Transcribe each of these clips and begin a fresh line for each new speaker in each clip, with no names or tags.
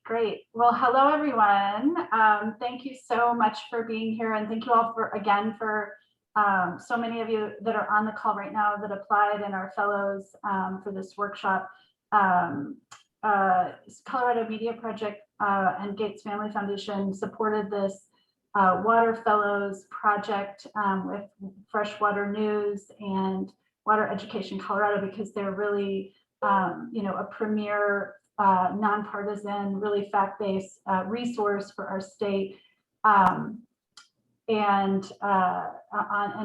Great. Well, hello, everyone. Thank you so much for being here. And thank you all again for so many of you that are on the call right now that applied and are fellows for this workshop. Colorado Media Project and Gates Family Foundation supported this Water Fellows project with Freshwater News and Water Education Colorado, because they're really, a premier nonpartisan, really fact-based resource for our state, and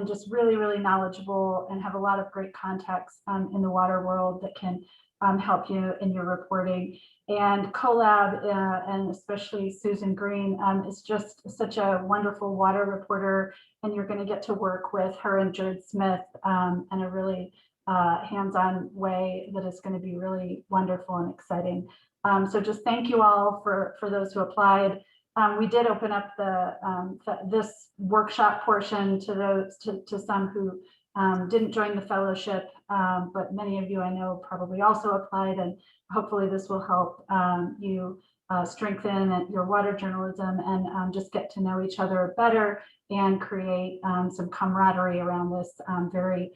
just really, really knowledgeable and have a lot of great contacts in the water world that can help you in your reporting. And CoLab, and especially Susan Green, is just such a wonderful water reporter, and you're going to get to work with her and Jared Smith in a really hands-on way that is going to be really wonderful and exciting. So just thank you all for those who applied. We did open up this workshop portion to those to some who didn't join the fellowship, but many of you I know probably also applied, and hopefully this will help you strengthen your water journalism and just get to know each other better and create some camaraderie around this very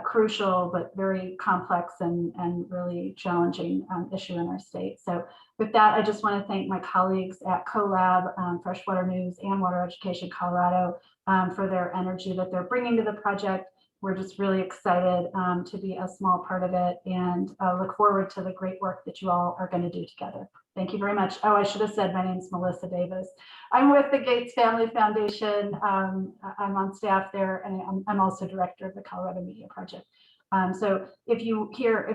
crucial but very complex and really challenging issue in our state. So with that, I just want to thank my colleagues at CoLab, Freshwater News, and Water Education Colorado for their energy that they're bringing to the project. We're just really excited to be a small part of it, and look forward to the great work that you all are going to do together. Thank you very much. Oh, I should have said my name is Melissa Davis. I'm with the Gates Family Foundation. I'm on staff there, and I'm also director of the Colorado Media Project. So if you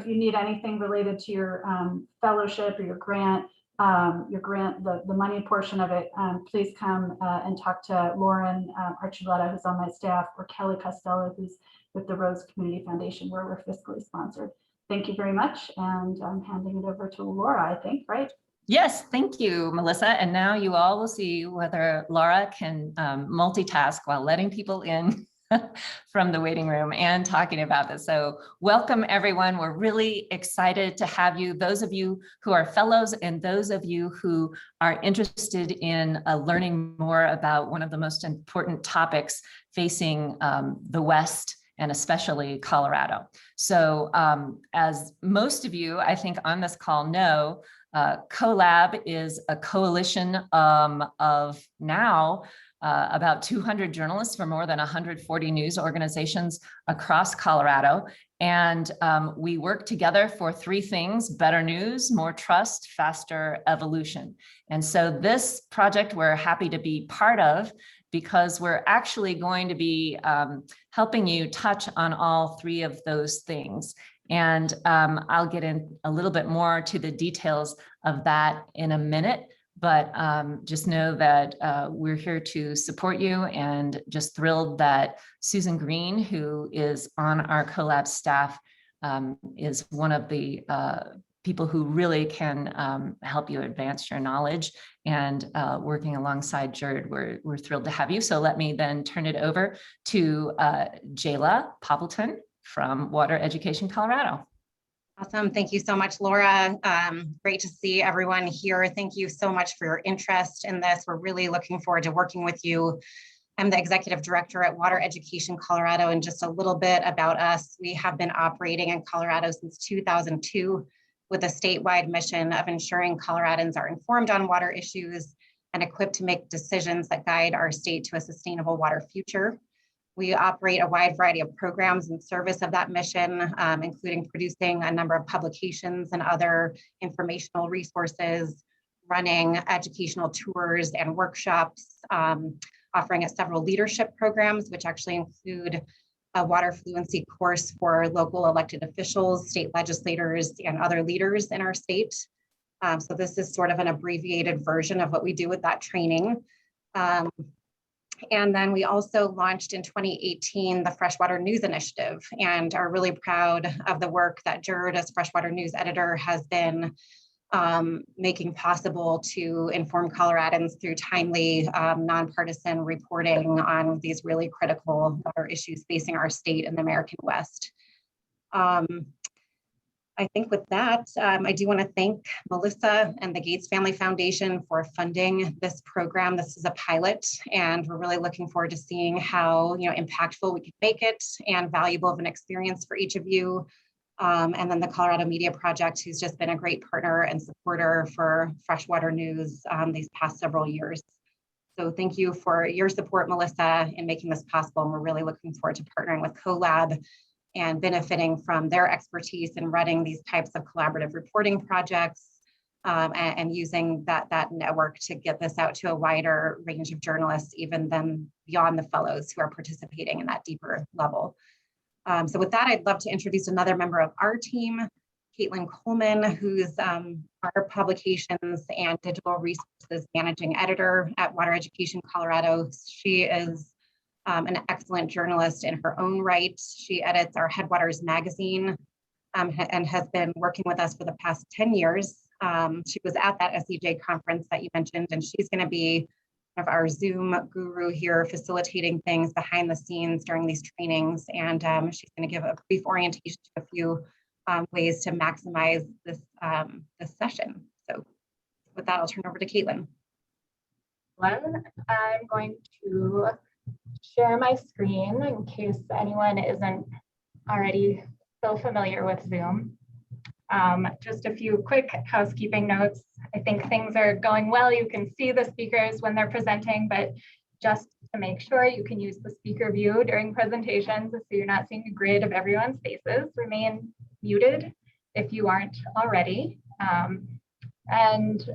need anything related to your fellowship or your grant, the money portion of it, please come and talk to Lauren Archuleta, who's on my staff, or Kelly Costello, who's with the Rose Community Foundation, where we're fiscally sponsored. Thank you very much, and I'm handing it over to Laura, I think, right?
Yes, thank you, Melissa. And now you all will see whether Laura can multitask while letting people in from the waiting room and talking about this. So welcome, everyone. We're really excited to have you, those of you who are fellows and those of you who are interested in learning more about one of the most important topics facing the West, and especially Colorado. So as most of you, I think, on this call know, CoLab is a coalition of now about 200 journalists from more than 140 news organizations across Colorado. And we work together for three things: better news, more trust, faster evolution. And so this project we're happy to be part of, because we're actually going to be helping you touch on all three of those things. And I'll get in a little bit more to the details of that in a minute, but just know that we're here to support you, and just thrilled that Susan Green, who is on our CoLab staff, is one of the people who really can help you advance your knowledge, and working alongside Jared, we're thrilled to have you. So let me then turn it over to Jayla Poppleton from Water Education Colorado.
Awesome. Thank you so much, Laura. Great to see everyone here. Thank you so much for your interest in this. We're really looking forward to working with you. I'm the executive director at Water Education Colorado, and just a little bit about us. We have been operating in Colorado since 2002 with a statewide mission of ensuring Coloradans are informed on water issues and equipped to make decisions that guide our state to a sustainable water future. We operate a wide variety of programs in service of that mission, including producing a number of publications and other informational resources, running educational tours and workshops, offering several leadership programs, which actually include a water fluency course for local elected officials, state legislators, and other leaders in our state. So this is sort of an abbreviated version of what we do with that training. And then we also launched in 2018 the Freshwater News Initiative, and are really proud of the work that Jared, as Freshwater News editor, has been making possible to inform Coloradans through timely, nonpartisan reporting on these really critical water issues facing our state and the American West. I think with that, I do want to thank Melissa and the Gates Family Foundation for funding this program. This is a pilot, and we're really looking forward to seeing how impactful we can make it and valuable of an experience for each of you. And then the Colorado Media Project, who's just been a great partner and supporter for Freshwater News these past several years. So thank you for your support, Melissa, in making this possible. And we're really looking forward to partnering with CoLab and benefiting from their expertise in running these types of collaborative reporting projects and using that network to get this out to a wider range of journalists, even then beyond the fellows who are participating in that deeper level. So with that, I'd love to introduce another member of our team, Caitlin Coleman, who's our publications and digital resources managing editor at Water Education Colorado. She is an excellent journalist in her own right. She edits our Headwaters magazine and has been working with us for the past 10 years. She was at that SEJ conference that you mentioned, and she's going to be kind of our Zoom guru here, facilitating things behind the scenes during these trainings. And she's going to give a brief orientation to a few ways to maximize this, this session. So with that, I'll turn over to Caitlin.
I'm going to share my screen in case anyone isn't already so familiar with Zoom. Just a few quick housekeeping notes. I think things are going well. You can see the speakers when they're presenting, but just to make sure, you can use the speaker view during presentations so you're not seeing a grid of everyone's faces. Remain muted if you aren't already. And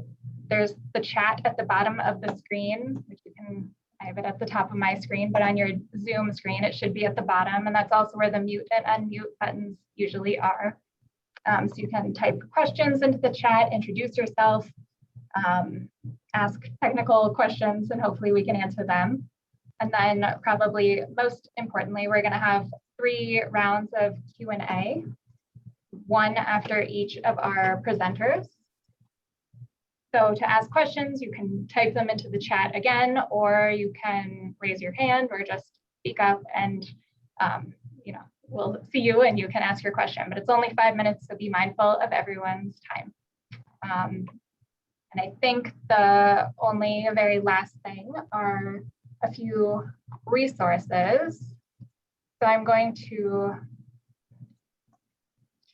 there's the chat at the bottom of the screen, which you can, I have it at the top of my screen, but on your Zoom screen, it should be at the bottom. And that's also where the mute and unmute buttons usually are. So you can type questions into the chat, introduce yourself, ask technical questions, and hopefully we can answer them. And then probably most importantly, we're going to have 3 rounds of Q&A, one after each of our presenters. So to ask questions, you can type them into the chat again, or you can raise your hand or just speak up and, we'll see you and you can ask your question, but it's only 5 minutes, so be mindful of everyone's time. And I think the only very last thing are a few resources. So I'm going to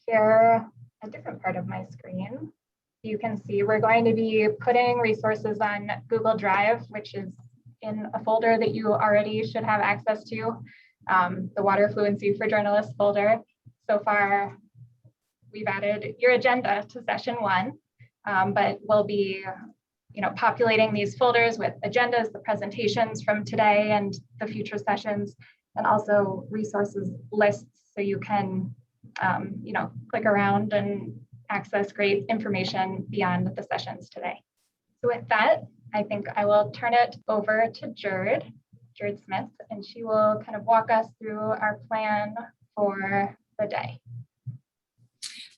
share a different part of my screen. You can see we're going to be putting resources on Google Drive, which is in a folder that you already should have access to, the Water Fluency for Journalists folder. So far, we've added your agenda to session 1, but we'll be populating these folders with agendas, the presentations from today and the future sessions, and also resources lists so you can click around and access great information beyond the sessions today. So with that, I think I will turn it over to Jerd Smith, and she will kind of walk us through our plan for the day.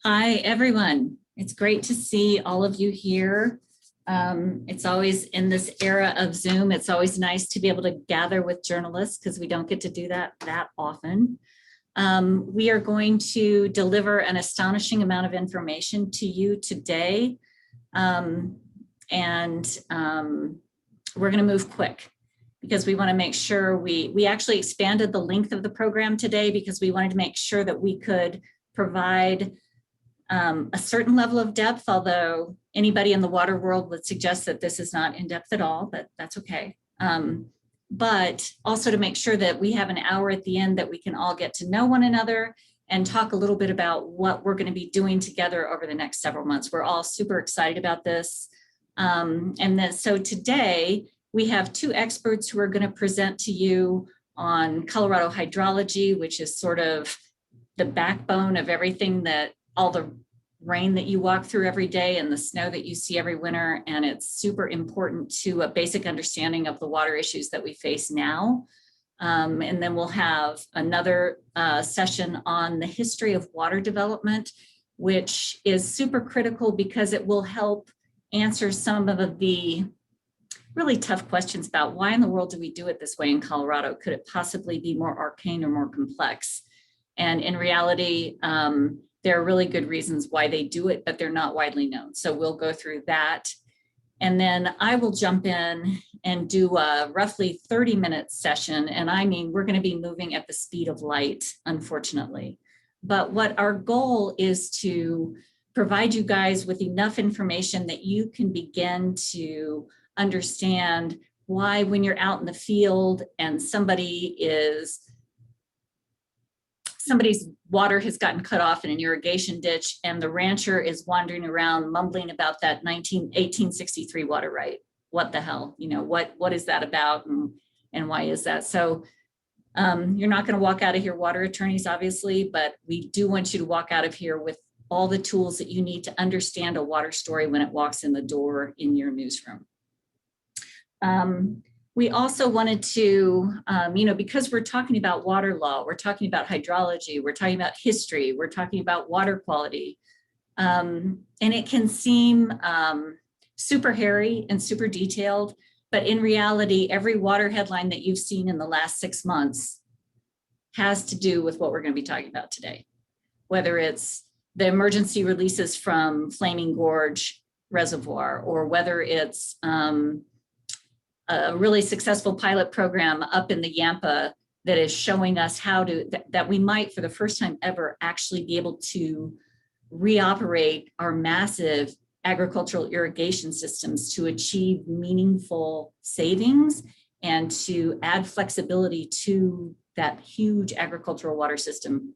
Hi, everyone. It's great to see all of you here. It's always in this era of Zoom, it's always nice to be able to gather with journalists because we don't get to do that often. We are going to deliver an astonishing amount of information to you today. We're going to move quick because we want to make sure we actually expanded the length of the program today because we wanted to make sure that we could provide a certain level of depth, although anybody in the water world would suggest that this is not in depth at all, but that's okay. But also to make sure that we have an hour at the end that we can all get to know one another and talk a little bit about what we're going to be doing together over the next several months. We're all super excited about this. So today we have 2 experts who are going to present to you on Colorado hydrology, which is sort of the backbone of everything that all the rain that you walk through every day and the snow that you see every winter. And it's super important to a basic understanding of the water issues that we face now. And then we'll have another session on the history of water development, which is super critical because it will help answer some of the really tough questions about why in the world do we do it this way in Colorado? Could it possibly be more arcane or more complex? And in reality, there are really good reasons why they do it, but they're not widely known. So we'll go through that. And then I will jump in and do a roughly 30-minute session. And I mean, we're going to be moving at the speed of light, unfortunately. But what our goal is to provide you guys with enough information that you can begin to understand why, when you're out in the field and somebody's water has gotten cut off in an irrigation ditch and the rancher is wandering around mumbling about that 1863 water right. What the hell, you know, what is that about, and why is that? So you're not going to walk out of here water attorneys, obviously, but we do want you to walk out of here with all the tools that you need to understand a water story when it walks in the door in your newsroom. We also wanted to, you know, because we're talking about water law, we're talking about hydrology, we're talking about history, we're talking about water quality. And it can seem super hairy and super detailed, but in reality, every water headline that you've seen in the last 6 months has to do with what we're going to be talking about today. Whether it's the emergency releases from Flaming Gorge Reservoir, or whether it's a really successful pilot program up in the Yampa that is showing us how to, that we might for the first time ever actually be able to reoperate our massive agricultural irrigation systems to achieve meaningful savings and to add flexibility to that huge agricultural water system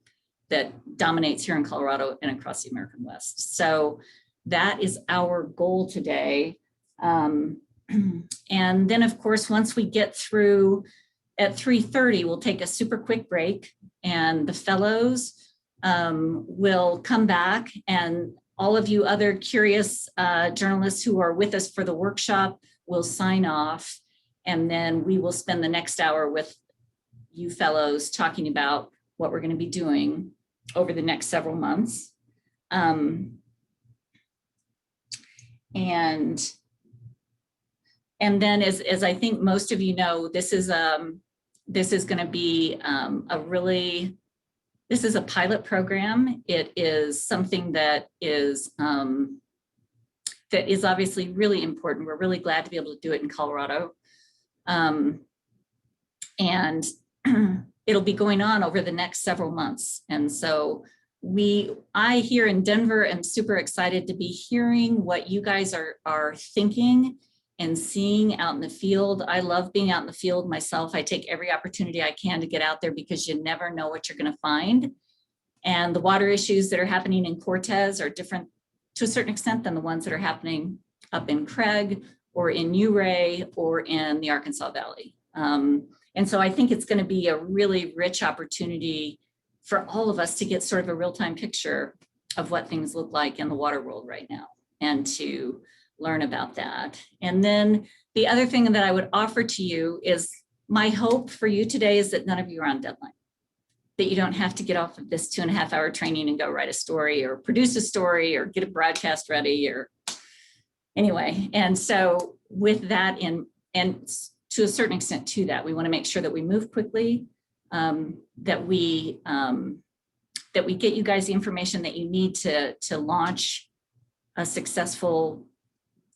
that dominates here in Colorado and across the American West. So that is our goal today. And then, of course, once we get through at 3:30, we'll take a super quick break, and the fellows will come back, and all of you other curious journalists who are with us for the workshop will sign off, and then we will spend the next hour with you fellows talking about what we're going to be doing over the next several months. And then, as I think most of you know, this is going to be this is a pilot program. It is something that is obviously really important. We're really glad to be able to do it in Colorado, and it'll be going on over the next several months. And so I here in Denver am super excited to be hearing what you guys are thinking and seeing out in the field. I love being out in the field myself. I take every opportunity I can to get out there because you never know what you're going to find. And the water issues that are happening in Cortez are different to a certain extent than the ones that are happening up in Craig or in Ouray or in the Arkansas Valley. And so I think it's going to be a really rich opportunity for all of us to get sort of a real-time picture of what things look like in the water world right now and to learn about that. And then the other thing that I would offer to you is my hope for you today is that none of you are on deadline, that you don't have to get off of this 2.5-hour training and go write a story or produce a story or get a broadcast ready or anyway. And so with that, and to a certain extent to that, we want to make sure that we move quickly, that we get you guys the information that you need to launch a successful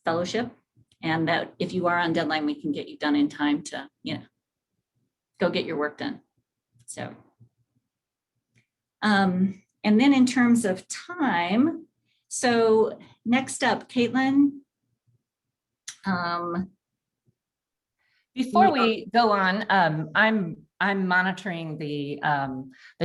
fellowship, and that if you are on deadline, we can get you done in time to, go get your work done. So, and then in terms of time, so next up, Caitlin.
Before we go on, I'm monitoring the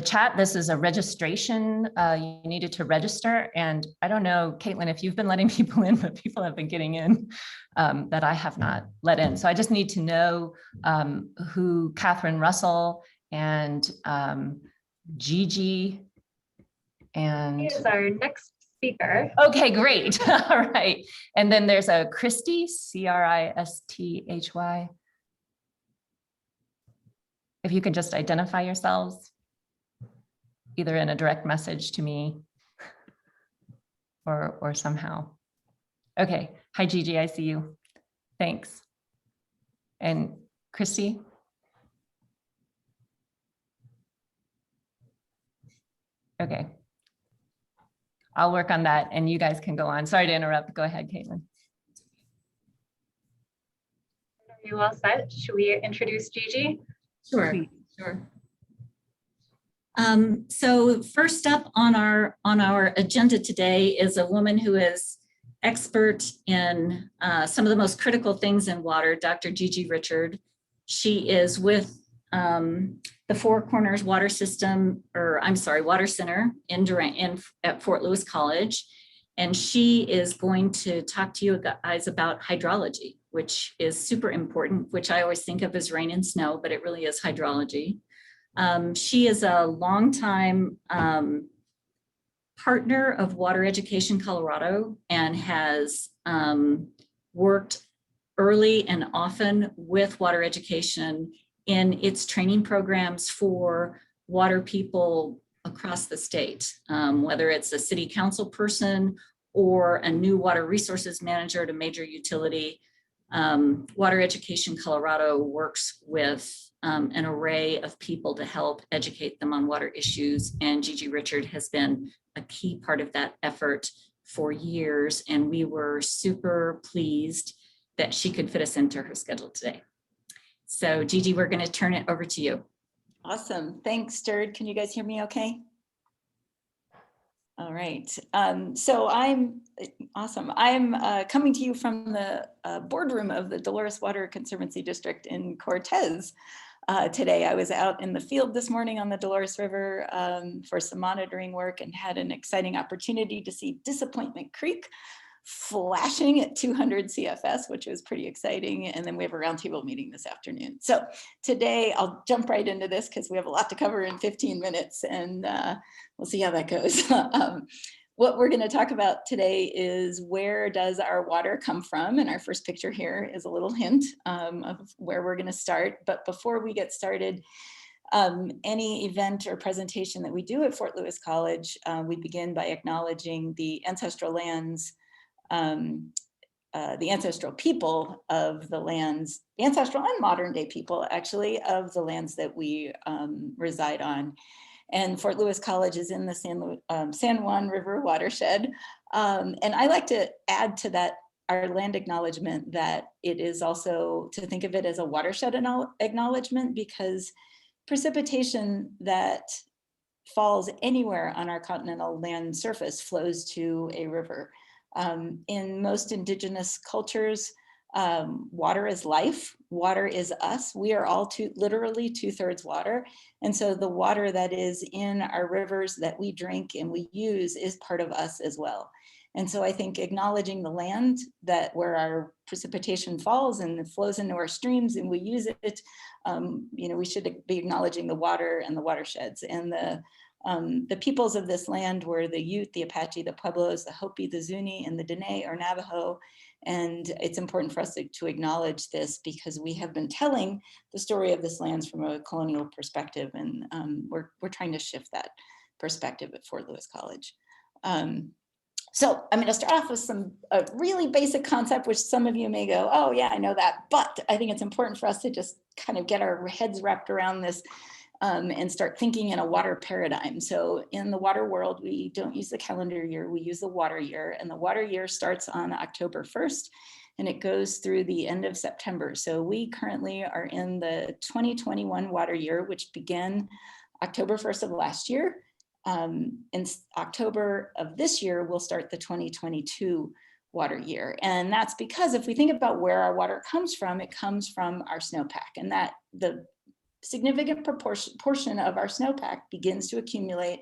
chat. This is a registration. You needed to register, and I don't know, Caitlin, if you've been letting people in, but people have been getting in that I have not let in. So I just need to know who Catherine Russell and Gigi and.
Here's our next speaker.
Okay, great. All right. And then there's a Christy, C-R-I-S-T-H-Y. If you can just identify yourselves, either in a direct message to me or somehow. Okay. Hi, Gigi, I see you. Thanks. And Christy? Okay. I'll work on that and you guys can go on. Sorry to interrupt. Go ahead, Caitlin.
Are you all set? Should we introduce Gigi?
Sure, sure. So first up on our agenda today is a woman who is expert in some of the most critical things in water, Dr. Gigi Richard. She is with the Four Corners Water System, Water Center at Fort Lewis College. And she is going to talk to you guys about hydrology, which is super important, which I always think of as rain and snow, but it really is hydrology. She is a longtime partner of Water Education Colorado and has worked early and often with water education in its training programs for water people across the state, whether it's a city council person or a new water resources manager at a major utility. Water Education Colorado works with an array of people to help educate them on water issues, and Gigi Richard has been a key part of that effort for years, and we were super pleased that she could fit us into her schedule today. So Gigi, we're going to turn it over to you.
Awesome. Thanks, Sturd. Can you guys hear me okay? All right. So I'm awesome. I'm coming to you from the boardroom of the Dolores Water Conservancy District in Cortez. Today, I was out in the field this morning on the Dolores River for some monitoring work and had an exciting opportunity to see Disappointment Creek flashing at 200 CFS, which was pretty exciting. And then we have a roundtable meeting this afternoon. So today I'll jump right into this because we have a lot to cover in 15 minutes and we'll see how that goes. What we're going to talk about today is where does our water come from? And our first picture here is a little hint of where we're going to start. But before we get started, any event or presentation that we do at Fort Lewis College, we begin by acknowledging the ancestral lands, the ancestral people of the lands, the ancestral and modern day people actually of the lands that we reside on. And Fort Lewis College is in the San Juan River watershed. And I like to add to that our land acknowledgement that it is also to think of it as a watershed acknowledgement, because precipitation that falls anywhere on our continental land surface flows to a river. In most indigenous cultures, water is life, water is us. We are all literally 2/3 water. And so the water that is in our rivers that we drink and we use is part of us as well. And so I think acknowledging the land where our precipitation falls and it flows into our streams and we use it, we should be acknowledging the water and the watersheds. And the peoples of this land were the Ute, the Apache, the Pueblos, the Hopi, the Zuni, and the Dene or Navajo. And it's important for us to acknowledge this because we have been telling the story of this land from a colonial perspective, and we're trying to shift that perspective at Fort Lewis College. So I'm going to start off with a really basic concept, which some of you may go, oh yeah, I know that. But I think it's important for us to just kind of get our heads wrapped around this and start thinking in a water paradigm. So in the water world, we don't use the calendar year, we use the water year. And the water year starts on October 1st and it goes through the end of September. So we currently are in the 2021 water year, which began October 1st of last year. In October of this year, we'll start the 2022 water year. And that's because if we think about where our water comes from, it comes from our snowpack, and that the significant portion of our snowpack begins to accumulate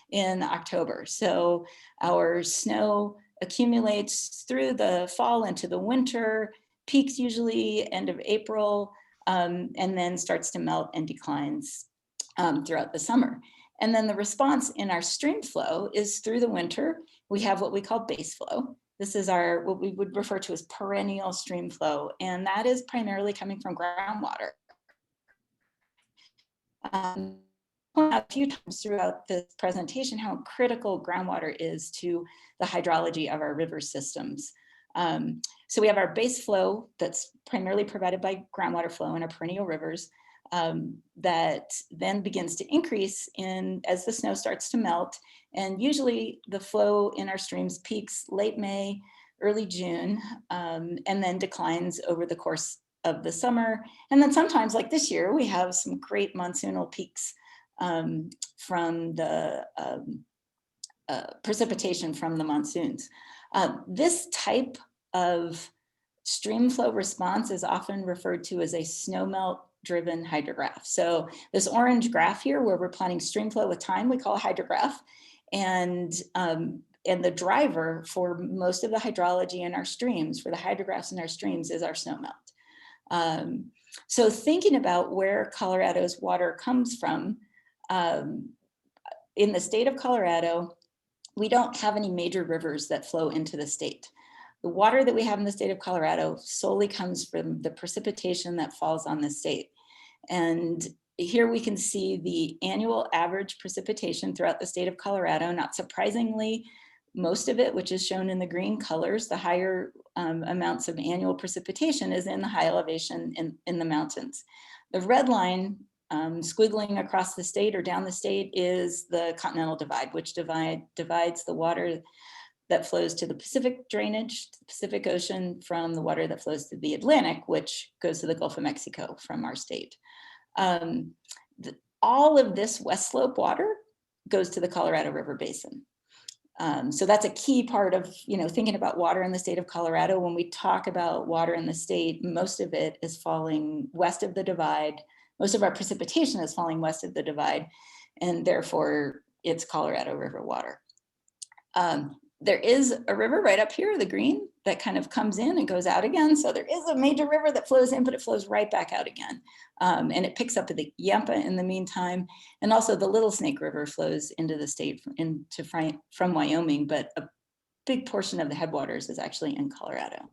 in October. So our snow accumulates through the fall into the winter, peaks usually end of April, and then starts to melt and declines throughout the summer. And then the response in our stream flow is through the winter, we have what we call base flow. This is what we would refer to as perennial stream flow. And that is primarily coming from groundwater. A few times throughout this presentation how critical groundwater is to the hydrology of our river systems. So we have our base flow that's primarily provided by groundwater flow in our perennial rivers. that then begins to increase as the snow starts to melt. And usually the flow in our streams peaks late May, early June, and then declines over the course of the summer. And then sometimes, like this year, we have some great monsoonal peaks from the precipitation from the monsoons. This type of stream flow response is often referred to as a snowmelt driven hydrograph. So this orange graph here, where we're plotting stream flow with time, we call a hydrograph. And the driver for most of the hydrology in our streams, for the hydrographs in our streams, is our snowmelt. So thinking about where Colorado's water comes from, in the state of Colorado, we don't have any major rivers that flow into the state. The water that we have in the state of Colorado solely comes from the precipitation that falls on the state. And here we can see the annual average precipitation throughout the state of Colorado. Not surprisingly, most of it, which is shown in the green colors, the higher amounts of annual precipitation, is in the high elevation in the mountains. The red line squiggling across the state or down the state is the Continental Divide, which divides the water that flows to the Pacific drainage, the Pacific Ocean, from the water that flows to the Atlantic, which goes to the Gulf of Mexico from our state. All of this west slope water goes to the Colorado River Basin. So that's a key part of, thinking about water in the state of Colorado. When we talk about water in the state, most of it is falling west of the divide. Most of our precipitation is falling west of the divide, and therefore it's Colorado River water. There is a river right up here, the green, that kind of comes in and goes out again. So there is a major river that flows in, but it flows right back out again. And it picks up at the Yampa in the meantime. And also the Little Snake River flows into the state from Wyoming, but a big portion of the headwaters is actually in Colorado.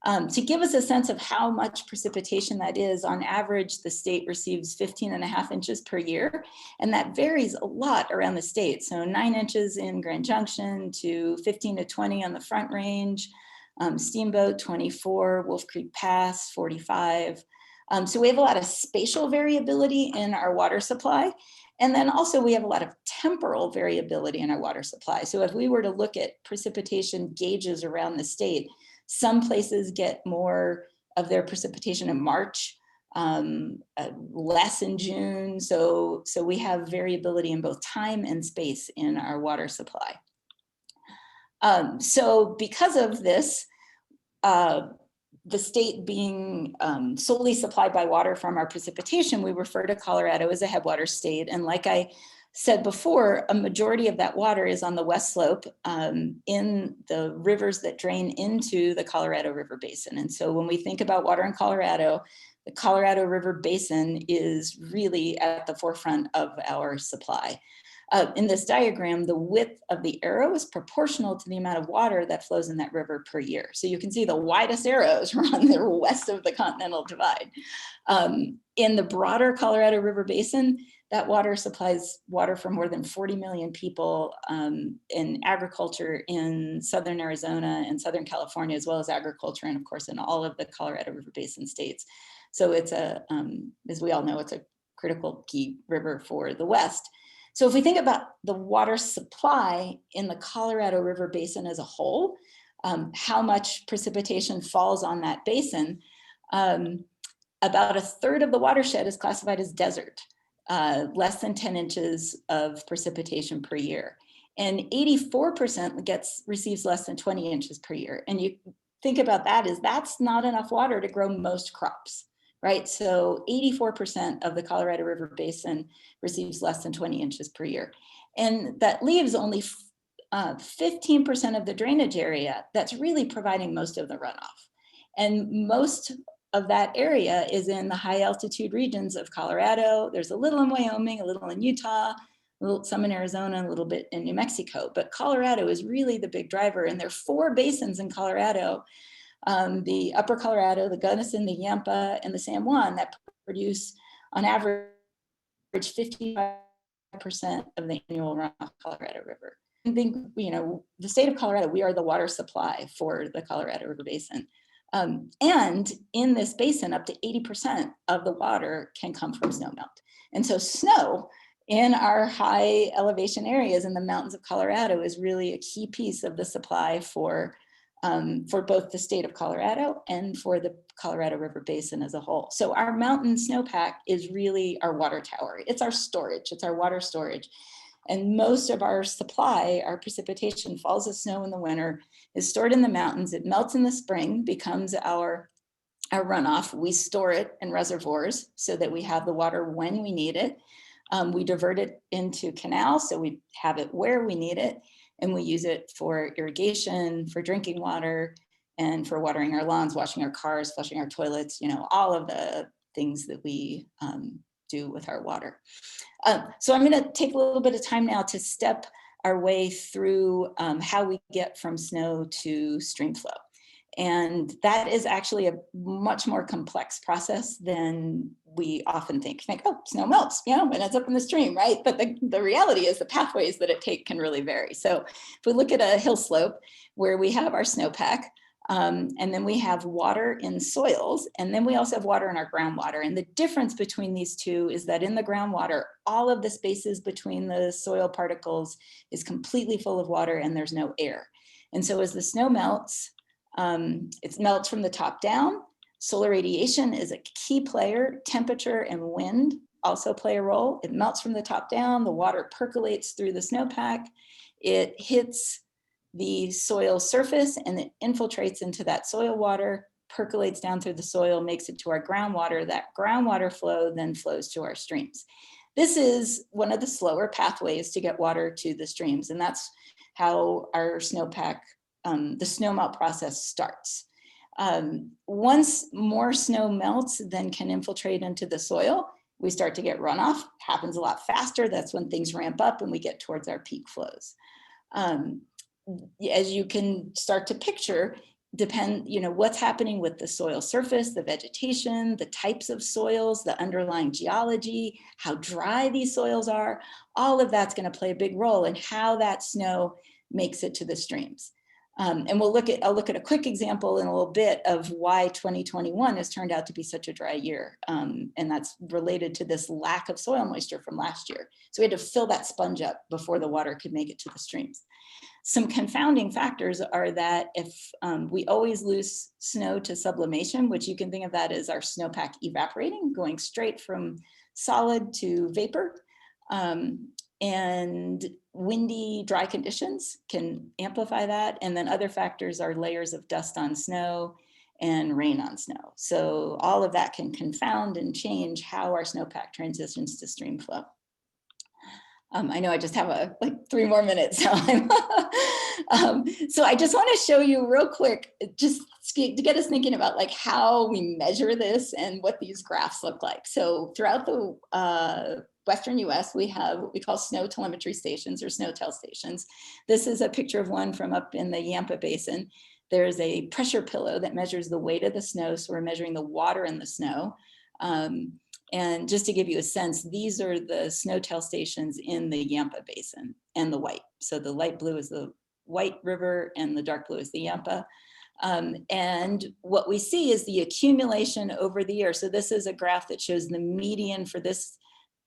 To give us a sense of how much precipitation that is, on average, the state receives 15.5 inches per year, and that varies a lot around the state. So 9 inches in Grand Junction to 15 to 20 on the Front Range, Steamboat 24, Wolf Creek Pass 45. So we have a lot of spatial variability in our water supply. And then also we have a lot of temporal variability in our water supply. So if we were to look at precipitation gauges around the state, some places get more of their precipitation in March, less in June. So we have variability in both time and space in our water supply. So because of this, the state being solely supplied by water from our precipitation, we refer to Colorado as a headwater state. And like I said before, a majority of that water is on the west slope in the rivers that drain into the Colorado River Basin. And so when we think about water in Colorado, the Colorado River Basin is really at the forefront of our supply. In this diagram, the width of the arrow is proportional to the amount of water that flows in that river per year. So you can see the widest arrows run there west of the Continental Divide. In the broader Colorado River Basin, that water supplies water for more than 40 million people in agriculture in Southern Arizona and Southern California, as well as agriculture, and of course in all of the Colorado River Basin states. So it's as we all know, it's a critical key river for the West. So if we think about the water supply in the Colorado River Basin as a whole, how much precipitation falls on that basin, about a third of the watershed is classified as desert, less than 10 inches of precipitation per year. And 84% receives less than 20 inches per year. And you think about that, that's not enough water to grow most crops. Right, so 84% of the Colorado River Basin receives less than 20 inches per year. And that leaves only 15% of the drainage area that's really providing most of the runoff. And most of that area is in the high altitude regions of Colorado. There's a little in Wyoming, a little in Utah, some in Arizona, a little bit in New Mexico. But Colorado is really the big driver. And there are 4 basins in Colorado, the Upper Colorado, the Gunnison, the Yampa, and the San Juan, that produce on average 55% of the annual runoff of Colorado River. I think, the state of Colorado, we are the water supply for the Colorado River Basin. And in this basin, up to 80% of the water can come from snowmelt. And so snow in our high elevation areas in the mountains of Colorado is really a key piece of the supply for both the state of Colorado and for the Colorado River Basin as a whole. So our mountain snowpack is really our water tower. It's our storage, it's our water storage. And most of our supply, our precipitation, falls as snow in the winter, is stored in the mountains. It melts in the spring, becomes our runoff. We store it in reservoirs so that we have the water when we need it. We divert it into canals, so we have it where we need it. And we use it for irrigation, for drinking water, and for watering our lawns, washing our cars, flushing our toilets, all of the things that we do with our water. So I'm going to take a little bit of time now to step our way through how we get from snow to stream flow. And that is actually a much more complex process than we often think. Oh, snow melts, and it's up in the stream, right? But the reality is the pathways that it take can really vary. So if we look at a hill slope where we have our snowpack, and then we have water in soils, and then we also have water in our groundwater. And the difference between these two is that in the groundwater, all of the spaces between the soil particles is completely full of water and there's no air. And so as the snow melts, it melts from the top down. Solar radiation is a key player. Temperature and wind also play a role. It melts from the top down. The water percolates through the snowpack. It hits the soil surface and it infiltrates into that soil water, percolates down through the soil, makes it to our groundwater. That groundwater flow then flows to our streams. This is one of the slower pathways to get water to the streams, and that's how our snowpack, the snowmelt process starts. Once more snow melts, then can infiltrate into the soil, we start to get runoff. Happens a lot faster. That's when things ramp up and we get towards our peak flows. As you can start to picture, what's happening with the soil surface, the vegetation, the types of soils, the underlying geology, how dry these soils are, all of that's going to play a big role in how that snow makes it to the streams. And I'll look at a quick example in a little bit of why 2021 has turned out to be such a dry year. And that's related to this lack of soil moisture from last year. So we had to fill that sponge up before the water could make it to the streams. Some confounding factors are that if we always lose snow to sublimation, which you can think of that as our snowpack evaporating, going straight from solid to vapor, and windy, dry conditions can amplify that. And then other factors are layers of dust on snow and rain on snow. So all of that can confound and change how our snowpack transitions to stream flow. I know I just have like 3 more minutes. So I just want to show you real quick, just to get us thinking about like how we measure this and what these graphs look like. So throughout the Western US, we have what we call snow telemetry stations or SNOTEL stations. This is a picture of one from up in the Yampa Basin. There's a pressure pillow that measures the weight of the snow. So we're measuring the water in the snow. And just to give you a sense, these are the SNOTEL stations in the Yampa Basin and the white. So the light blue is the White River and the dark blue is the Yampa. And what we see is the accumulation over the year. So this is a graph that shows the median for this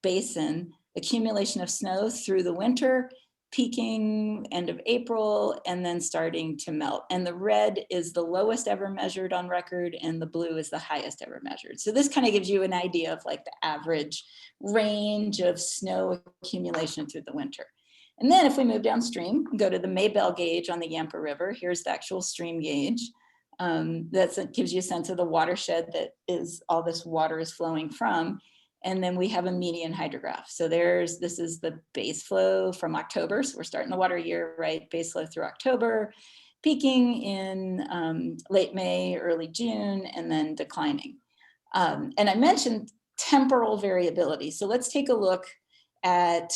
basin, accumulation of snow through the winter, peaking end of April, and then starting to melt. And the red is the lowest ever measured on record, and the blue is the highest ever measured. So this kind of gives you an idea of like the average range of snow accumulation through the winter. And then if we move downstream, go to the Maybell gauge on the Yampa River, here's the actual stream gauge. That gives you a sense of the watershed that is all this water is flowing from. And then we have a median hydrograph. So this is the base flow from October. So we're starting the water year, right? Base flow through October, peaking in late May, early June, and then declining. And I mentioned temporal variability. So let's take a look at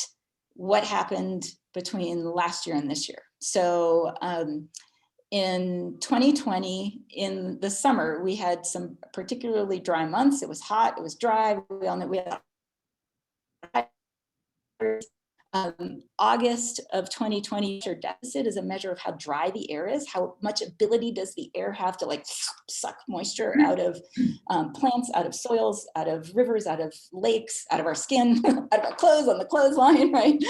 what happened between last year and this year. So in 2020, in the summer, we had some particularly dry months. It was hot, it was dry. We all know we had August of 2020 deficit is a measure of how dry the air is, how much ability does the air have to like suck moisture out of plants, out of soils, out of rivers, out of lakes, out of our skin, out of our clothes on the clothesline, right?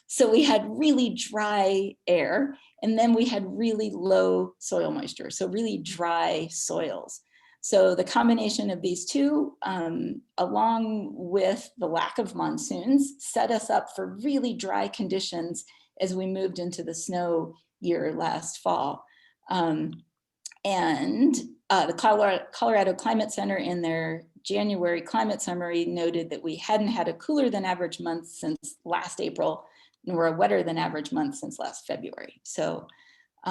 So we had really dry air, and then we had really low soil moisture, so really dry soils. So the combination of these two, along with the lack of monsoons, set us up for really dry conditions as we moved into the snow year last fall. The Colorado Climate Center in their January climate summary noted that we hadn't had a cooler than average month since last April, nor a wetter than average month since last February. So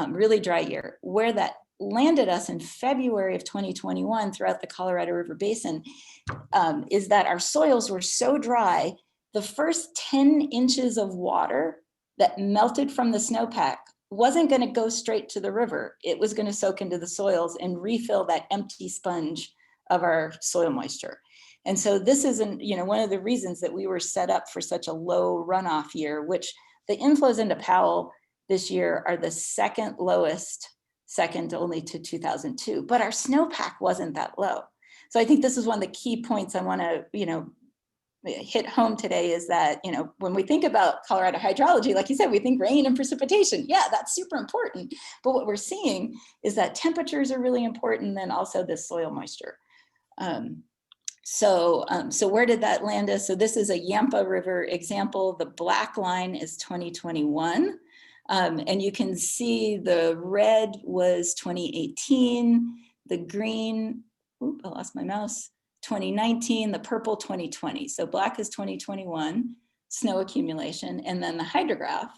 really dry year. Where that landed us in February of 2021 throughout the Colorado River Basin is that our soils were so dry, the first 10 inches of water that melted from the snowpack wasn't going to go straight to the river. It was going to soak into the soils and refill that empty sponge of our soil moisture. And so this is one of the reasons that we were set up for such a low runoff year, which the inflows into Powell this year are the second lowest, second only to 2002, but our snowpack wasn't that low. So I think this is one of the key points I want to, hit home today is that, when we think about Colorado hydrology, like you said, we think rain and precipitation. Yeah, that's super important. But what we're seeing is that temperatures are really important, and also this soil moisture. So where did that land us? So this is a Yampa River example. The black line is 2021. And you can see the red was 2018, the green, I lost my mouse, 2019, the purple 2020. So black is 2021, snow accumulation. And then the hydrograph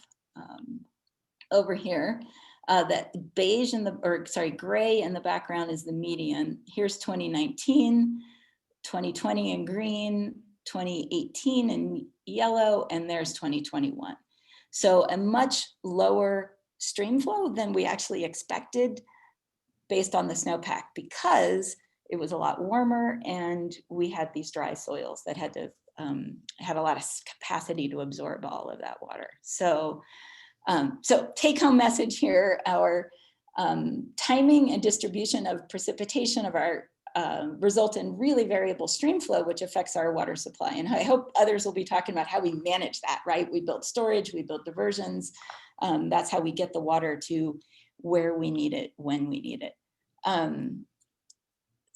over here, that beige gray in the background is the median. Here's 2019, 2020 in green, 2018 in yellow, and there's 2021. So a much lower stream flow than we actually expected based on the snowpack, because it was a lot warmer and we had these dry soils that had to had a lot of capacity to absorb all of that water. So take home message here, our timing and distribution of precipitation of our result in really variable stream flow, which affects our water supply. And I hope others will be talking about how we manage that, right? We build storage, we build diversions. That's how we get the water to where we need it, when we need it.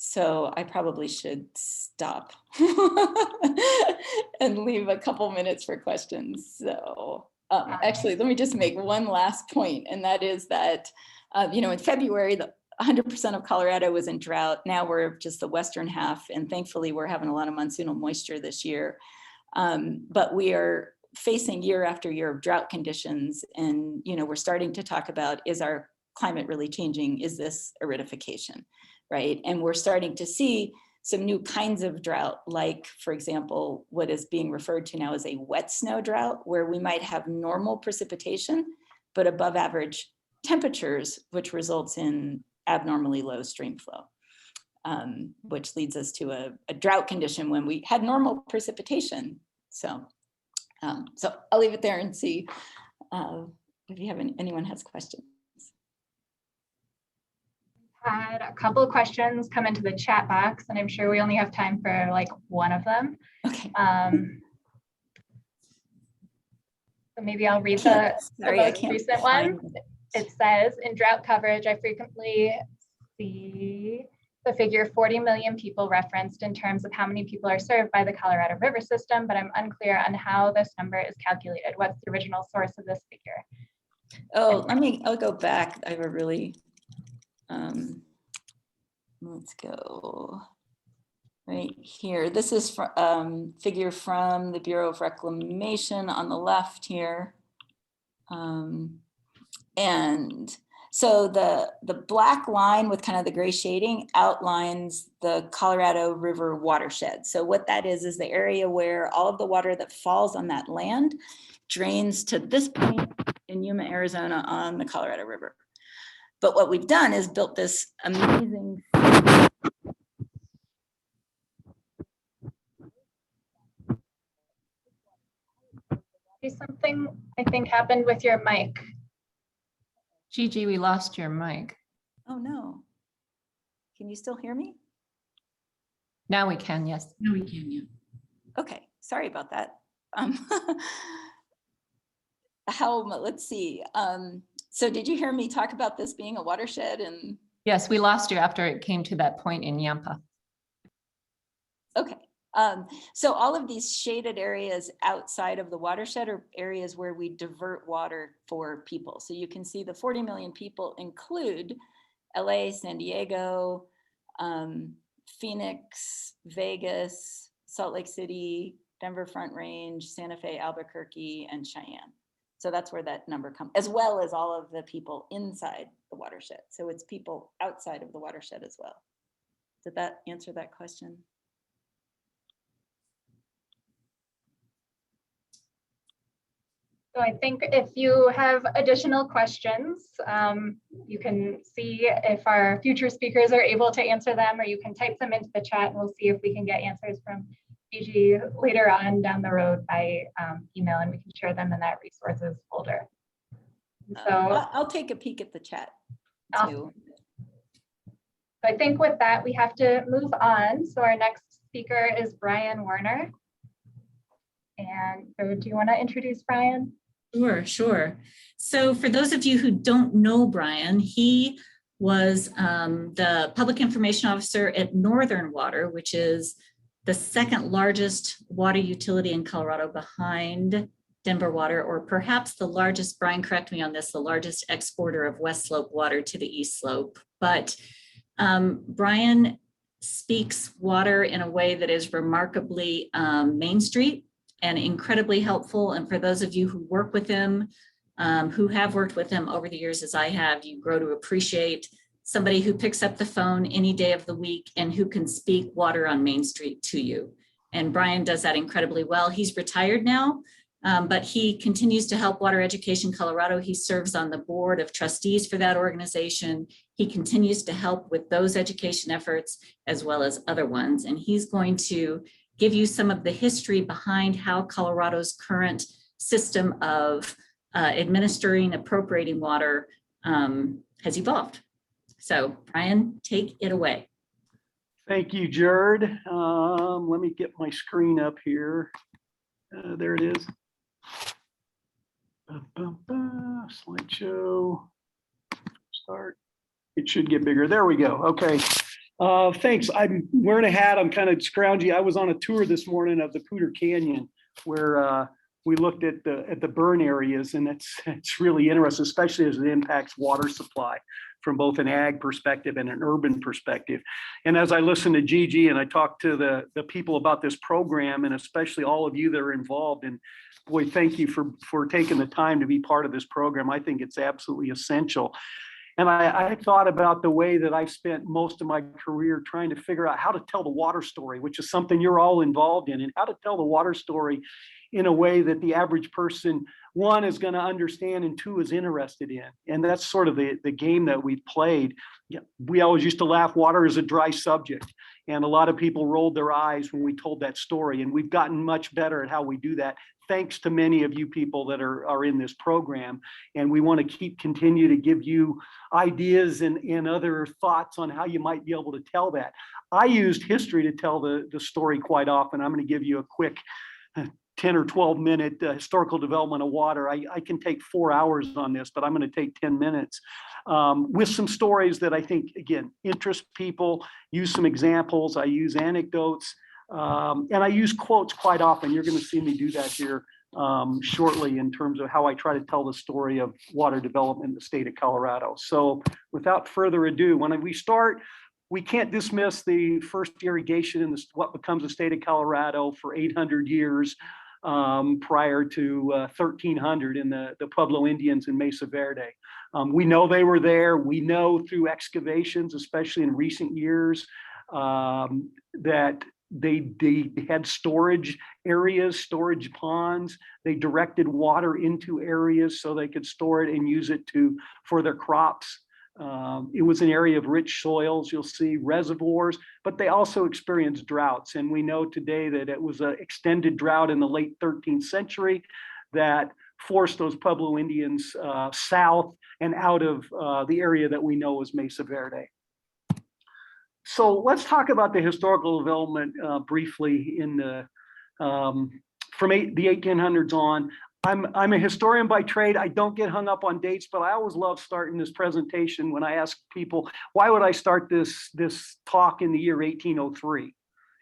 So I probably should stop and leave a couple minutes for questions. So actually, let me just make one last point, and that is that, in February, 100% of Colorado was in drought. Now we're just the western half, and thankfully we're having a lot of monsoonal moisture this year. But we are facing year after year of drought conditions, and we're starting to talk about, is our climate really changing? Is this aridification, right? And we're starting to see some new kinds of drought, like, for example, what is being referred to now as a wet snow drought, where we might have normal precipitation, but above average temperatures, which results in abnormally low stream flow, which leads us to a drought condition when we had normal precipitation. So I'll leave it there and see if you have anyone has questions.
Had a couple of questions come into the chat box, and I'm sure we only have time for like one of them.
Okay.
So maybe I'll read the most recent one.
It.
It says, in drought coverage, I frequently see the figure 40 million people referenced in terms of how many people are served by the Colorado River system, but I'm unclear on how this number is calculated. What's the original source of this figure?
Oh, I'll go back. I have a really, let's go right here. This is figure from the Bureau of Reclamation on the left here. And so the black line with kind of the gray shading outlines the Colorado River watershed. So what that is the area where all of the water that falls on that land drains to this point in Yuma, Arizona on the Colorado River. But what we've done is built this amazing
something I think happened with your mic.
Gigi, we lost your mic.
Oh, no. Can you still hear me?
Now we can, yes.
No, we can, yeah.
Okay, sorry about that. Let's see. So did you hear me talk about this being a watershed? And
Yes, we lost you after it came to that point in Yampa.
okay. So all of these shaded areas outside of the watershed are areas where we divert water for people. So you can see the 40 million people include LA, San Diego, Phoenix, Vegas, Salt Lake City, Denver Front Range, Santa Fe, Albuquerque, and Cheyenne. So that's where that number comes, as well as all of the people inside the watershed. So it's people outside of the watershed as well. Did that answer that question?
So I think if you have additional questions, you can see if our future speakers are able to answer them, or you can type them into the chat and we'll see if we can get answers from Gigi later on down the road by email, and we can share them in that resources folder. So
I'll take a peek at the chat too.
So I think with that, we have to move on. So our next speaker is Brian Werner. And so do you want to introduce Brian?
Sure. So for those of you who don't know Brian, he was the public information officer at Northern Water, which is the second largest water utility in Colorado behind Denver Water, or perhaps the largest, Brian, correct me on this, the largest exporter of West Slope water to the East Slope. But Brian speaks water in a way that is remarkably Main Street and incredibly helpful. And for those of you who work with him, who have worked with him over the years as I have, you grow to appreciate somebody who picks up the phone any day of the week and who can speak water on Main Street to you. And Brian does that incredibly well. He's retired now, but he continues to help Water Education Colorado. He serves on the board of trustees for that organization. He continues to help with those education efforts as well as other ones. And he's going to give you some of the history behind how Colorado's current system of administering, appropriating water has evolved. So Brian, take it away.
Thank you, Jared. Let me get my screen up here. There it is. Slideshow. Start. It should get bigger. There we go. Okay. Thanks. I'm wearing a hat. I'm kind of scroungy. I was on a tour this morning of the Poudre Canyon where we looked at the burn areas, and it's really interesting, especially as it impacts water supply from both an ag perspective and an urban perspective. And as I listened to Gigi and I talked to the people about this program, and especially all of you that are involved, and boy, thank you for taking the time to be part of this program. I think it's absolutely essential. And I thought about the way that I've spent most of my career trying to figure out how to tell the water story, which is something you're all involved in, and how to tell the water story in a way that the average person, one, is going to understand, and two, is interested in. And that's sort of the game that we've played. We always used to laugh, water is a dry subject. And a lot of people rolled their eyes when we told that story. And we've gotten much better at how we do that, thanks to many of you people that are in this program. And we want to continue to give you ideas and other thoughts on how you might be able to tell that. I used history to tell the story quite often. I'm going to give you a quick 10 or 12 minute historical development of water. I can take 4 hours on this, but I'm going to take 10 minutes with some stories that I think, again, interest people. Use some examples. I use anecdotes, and I use quotes quite often. You're going to see me do that here shortly in terms of how I try to tell the story of water development in the state of Colorado. So without further ado, when we start, we can't dismiss the first irrigation in what becomes the state of Colorado for 800 years prior to 1300 in the Pueblo Indians in Mesa Verde. We know they were there. We know through excavations, especially in recent years, that they had storage areas, storage ponds. They directed water into areas so they could store it and use it for their crops. It was an area of rich soils. You'll see reservoirs, but they also experienced droughts. And we know today that it was an extended drought in the late 13th century that forced those Pueblo Indians south and out of the area that we know as Mesa Verde. So let's talk about the historical development briefly in the from the 1800s on. I'm a historian by trade. I don't get hung up on dates, but I always love starting this presentation when I ask people, why would I start this talk in the year 1803?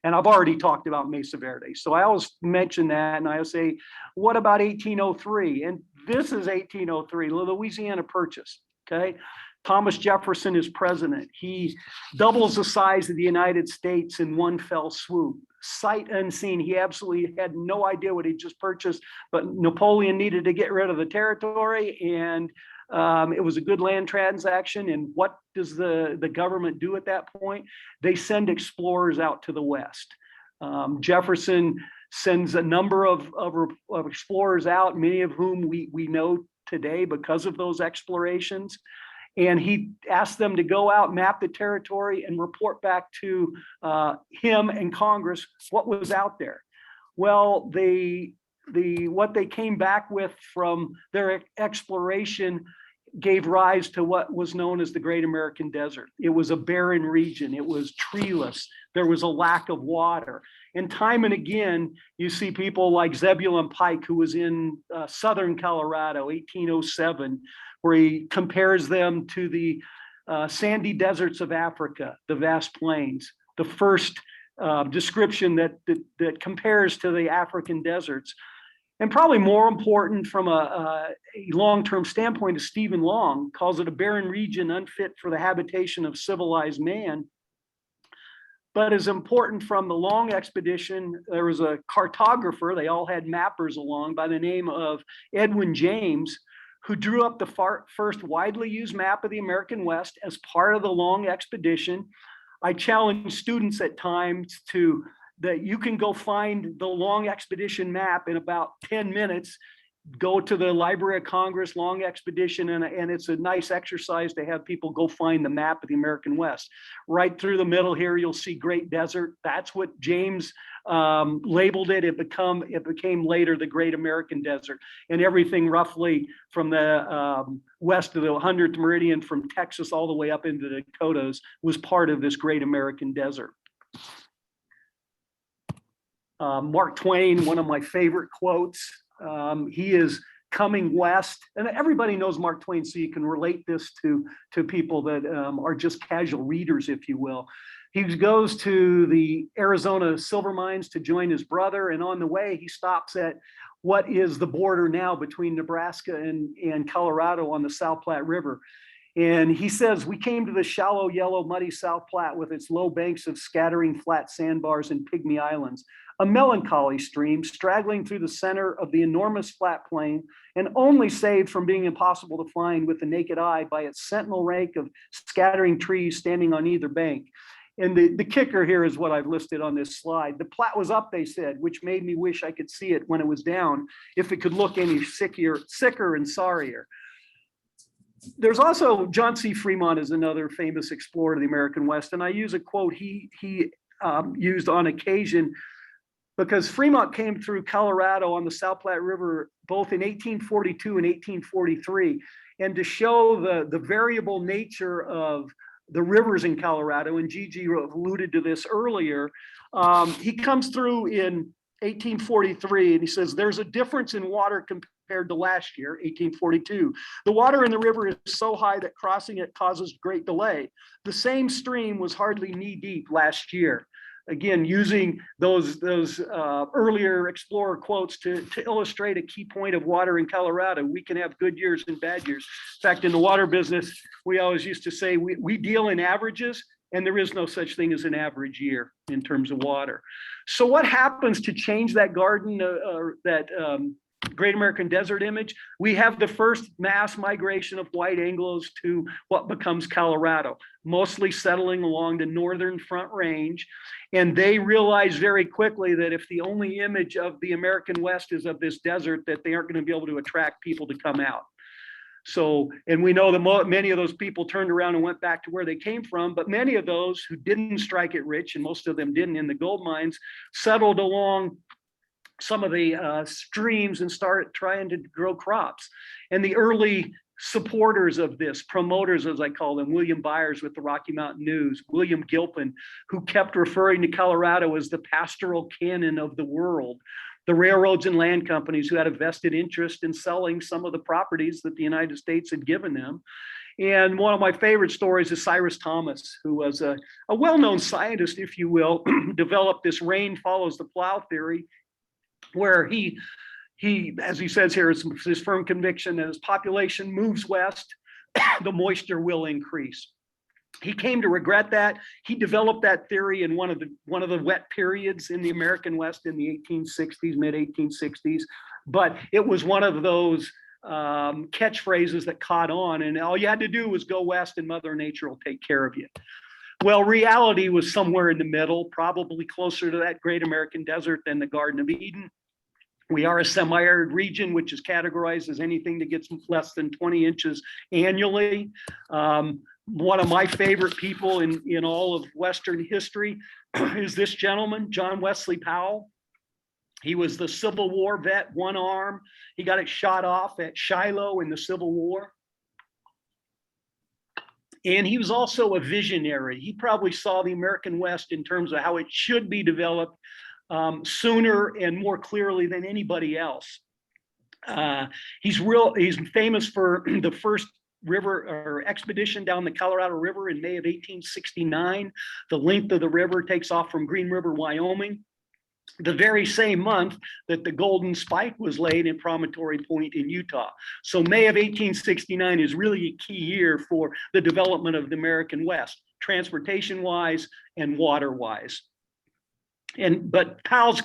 And I've already talked about Mesa Verde. So I always mention that, and I say, what about 1803? And this is 1803, Louisiana Purchase, okay? Thomas Jefferson is president. He doubles the size of the United States in one fell swoop. Sight unseen. He absolutely had no idea what he just purchased, but Napoleon needed to get rid of the territory, and it was a good land transaction. And what does the government do at that point? They send explorers out to the west. Jefferson sends a number of explorers out, many of whom we know today because of those explorations. And he asked them to go out, map the territory, and report back to him and Congress what was out there. Well, what they came back with from their exploration gave rise to what was known as the Great American Desert. It was a barren region. It was treeless. There was a lack of water. And time and again, you see people like Zebulon Pike, who was in southern Colorado, 1807, where he compares them to the sandy deserts of Africa, the vast plains. The first description that compares to the African deserts. And probably more important from a long-term standpoint is Stephen Long calls it a barren region unfit for the habitation of civilized man. But as important from the Long expedition, there was a cartographer, they all had mappers along by the name of Edwin James, who drew up the first widely used map of the American West as part of the Long expedition. I challenge students at times that you can go find the Long expedition map in about 10 minutes, go to the Library of Congress, Long expedition, and it's a nice exercise to have people go find the map of the American West. Right through the middle here, you'll see Great Desert. That's what James labeled it. It became later the Great American Desert, and everything roughly from the west of the 100th meridian from Texas all the way up into the Dakotas was part of this Great American Desert. Mark Twain, one of my favorite quotes, he is coming west, and everybody knows Mark Twain, so you can relate this to people that are just casual readers, if you will. He goes to the Arizona silver mines to join his brother, and on the way he stops at what is the border now between Nebraska and Colorado on the South Platte River. And he says, we came to the shallow, yellow, muddy South Platte with its low banks of scattering flat sandbars and pygmy islands, a melancholy stream straggling through the center of the enormous flat plain and only saved from being impossible to find with the naked eye by its sentinel rank of scattering trees standing on either bank. And the kicker here is what I've listed on this slide. The Platte was up, they said, which made me wish I could see it when it was down, if it could look any sicker and sorrier. There's also John C. Fremont is another famous explorer of the American West. And I use a quote he used on occasion because Fremont came through Colorado on the South Platte River both in 1842 and 1843. And to show the variable nature of the rivers in Colorado, and Gigi alluded to this earlier, he comes through in 1843 and he says, there's a difference in water compared to last year, 1842. The water in the river is so high that crossing it causes great delay. The same stream was hardly knee deep last year. Again, using those earlier explorer quotes to illustrate a key point of water in Colorado. We can have good years and bad years. In fact, in the water business, we always used to say we deal in averages, and there is no such thing as an average year in terms of water. So what happens to change that garden, Great American Desert image? We have the first mass migration of white Anglos to what becomes Colorado, mostly settling along the northern Front Range. And they realize very quickly that if the only image of the American West is of this desert, that they aren't going to be able to attract people to come out. So, and we know that many of those people turned around and went back to where they came from, but many of those who didn't strike it rich, and most of them didn't in the gold mines, settled along some of the streams and start trying to grow crops. And the early supporters of this, promoters, as I call them, William Byers with the Rocky Mountain News, William Gilpin, who kept referring to Colorado as the pastoral cannon of the world, the railroads and land companies who had a vested interest in selling some of the properties that the United States had given them. And one of my favorite stories is Cyrus Thomas, who was a well-known scientist, if you will, developed this rain follows the plow theory, where he, as he says here, it's his firm conviction that as population moves west, the moisture will increase. He came to regret that. He developed that theory in one of the wet periods in the American West in the 1860s, mid 1860s. But it was one of those catchphrases that caught on, and all you had to do was go west and Mother Nature will take care of you. Well, reality was somewhere in the middle, probably closer to that great American desert than the Garden of Eden. We are a semi-arid region, which is categorized as anything that gets less than 20 inches annually. One of my favorite people in all of Western history is this gentleman, John Wesley Powell. He was the Civil War vet, one arm. He got it shot off at Shiloh in the Civil War. And he was also a visionary. He probably saw the American West in terms of how it should be developed sooner and more clearly than anybody else. He's famous for the first river or expedition down the Colorado River in May of 1869. The length of the river takes off from Green River, Wyoming, the very same month that the Golden Spike was laid in Promontory Point in Utah. So May of 1869 is really a key year for the development of the American West, transportation-wise and water-wise. But Powell's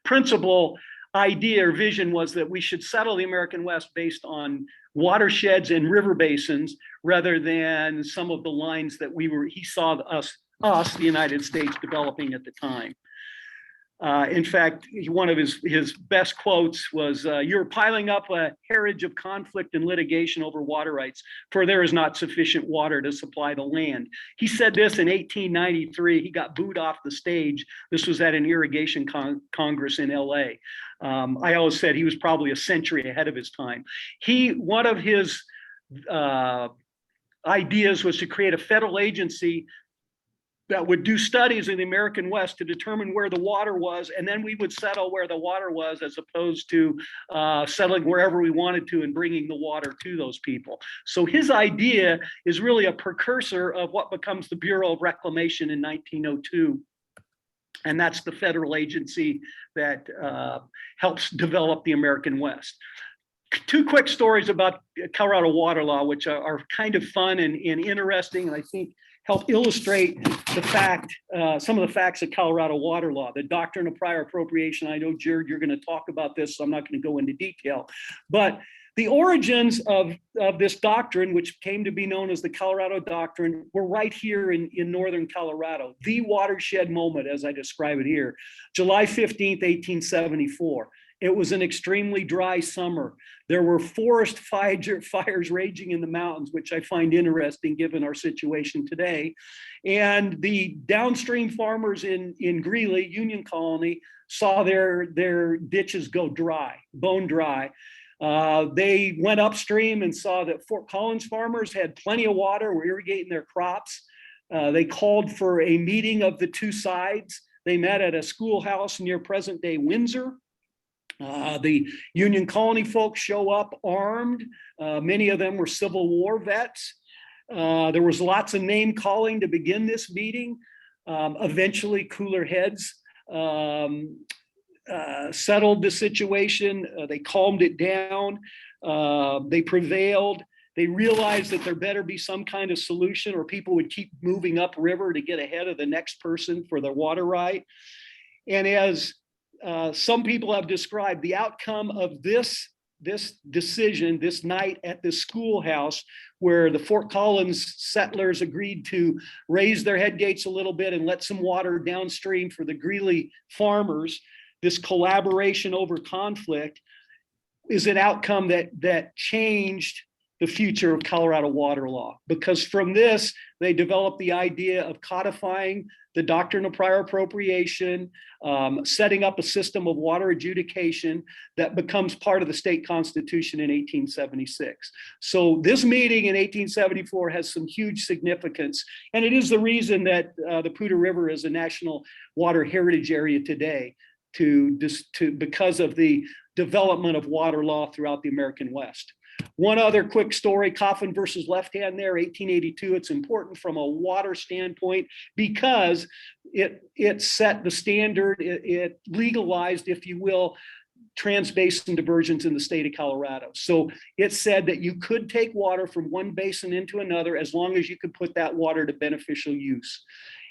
principal idea or vision was that we should settle the American West based on watersheds and river basins rather than some of the lines that he saw us, the United States, developing at the time. In fact, one of his best quotes was, "You're piling up a heritage of conflict and litigation over water rights, for there is not sufficient water to supply the land." He said this in 1893. He got booed off the stage. This was at an irrigation congress in LA. I always said he was probably a century ahead of his time. One of his ideas was to create a federal agency that would do studies in the American West to determine where the water was, and then we would settle where the water was as opposed to settling wherever we wanted to and bringing the water to those people. So his idea is really a precursor of what becomes the Bureau of Reclamation in 1902. And that's the federal agency that helps develop the American West. Two quick stories about Colorado water law, which are kind of fun and interesting, and I think help illustrate the fact, some of the facts of Colorado water law. The doctrine of prior appropriation. I know, Jared, you're going to talk about this, so I'm not going to go into detail. But the origins of this doctrine, which came to be known as the Colorado Doctrine, were right here in northern Colorado. The watershed moment, as I describe it here, July 15th, 1874. It was an extremely dry summer. There were forest fires raging in the mountains, which I find interesting given our situation today. And the downstream farmers in Greeley, Union Colony, saw their ditches go dry, bone dry. They went upstream and saw that Fort Collins farmers had plenty of water, were irrigating their crops. They called for a meeting of the two sides. They met at a schoolhouse near present-day Windsor. The Union Colony folks show up armed. Many of them were Civil War vets. There was lots of name calling to begin this meeting. Eventually, cooler heads settled the situation. They calmed it down. They prevailed. They realized that there better be some kind of solution or people would keep moving upriver to get ahead of the next person for their water right. And as some people have described, the outcome of this decision this night at the schoolhouse, where the Fort Collins settlers agreed to raise their head gates a little bit and let some water downstream for the Greeley farmers, this collaboration over conflict is an outcome that changed the future of Colorado water law, because from this, they developed the idea of codifying the doctrine of prior appropriation, setting up a system of water adjudication that becomes part of the state constitution in 1876. So this meeting in 1874 has some huge significance, and it is the reason that the Poudre River is a national water heritage area today, because of the development of water law throughout the American West. One other quick story, Coffin versus Left Hand there, 1882. It's important from a water standpoint because it set the standard, it legalized, if you will, trans-basin diversions in the state of Colorado. So it said that you could take water from one basin into another as long as you could put that water to beneficial use.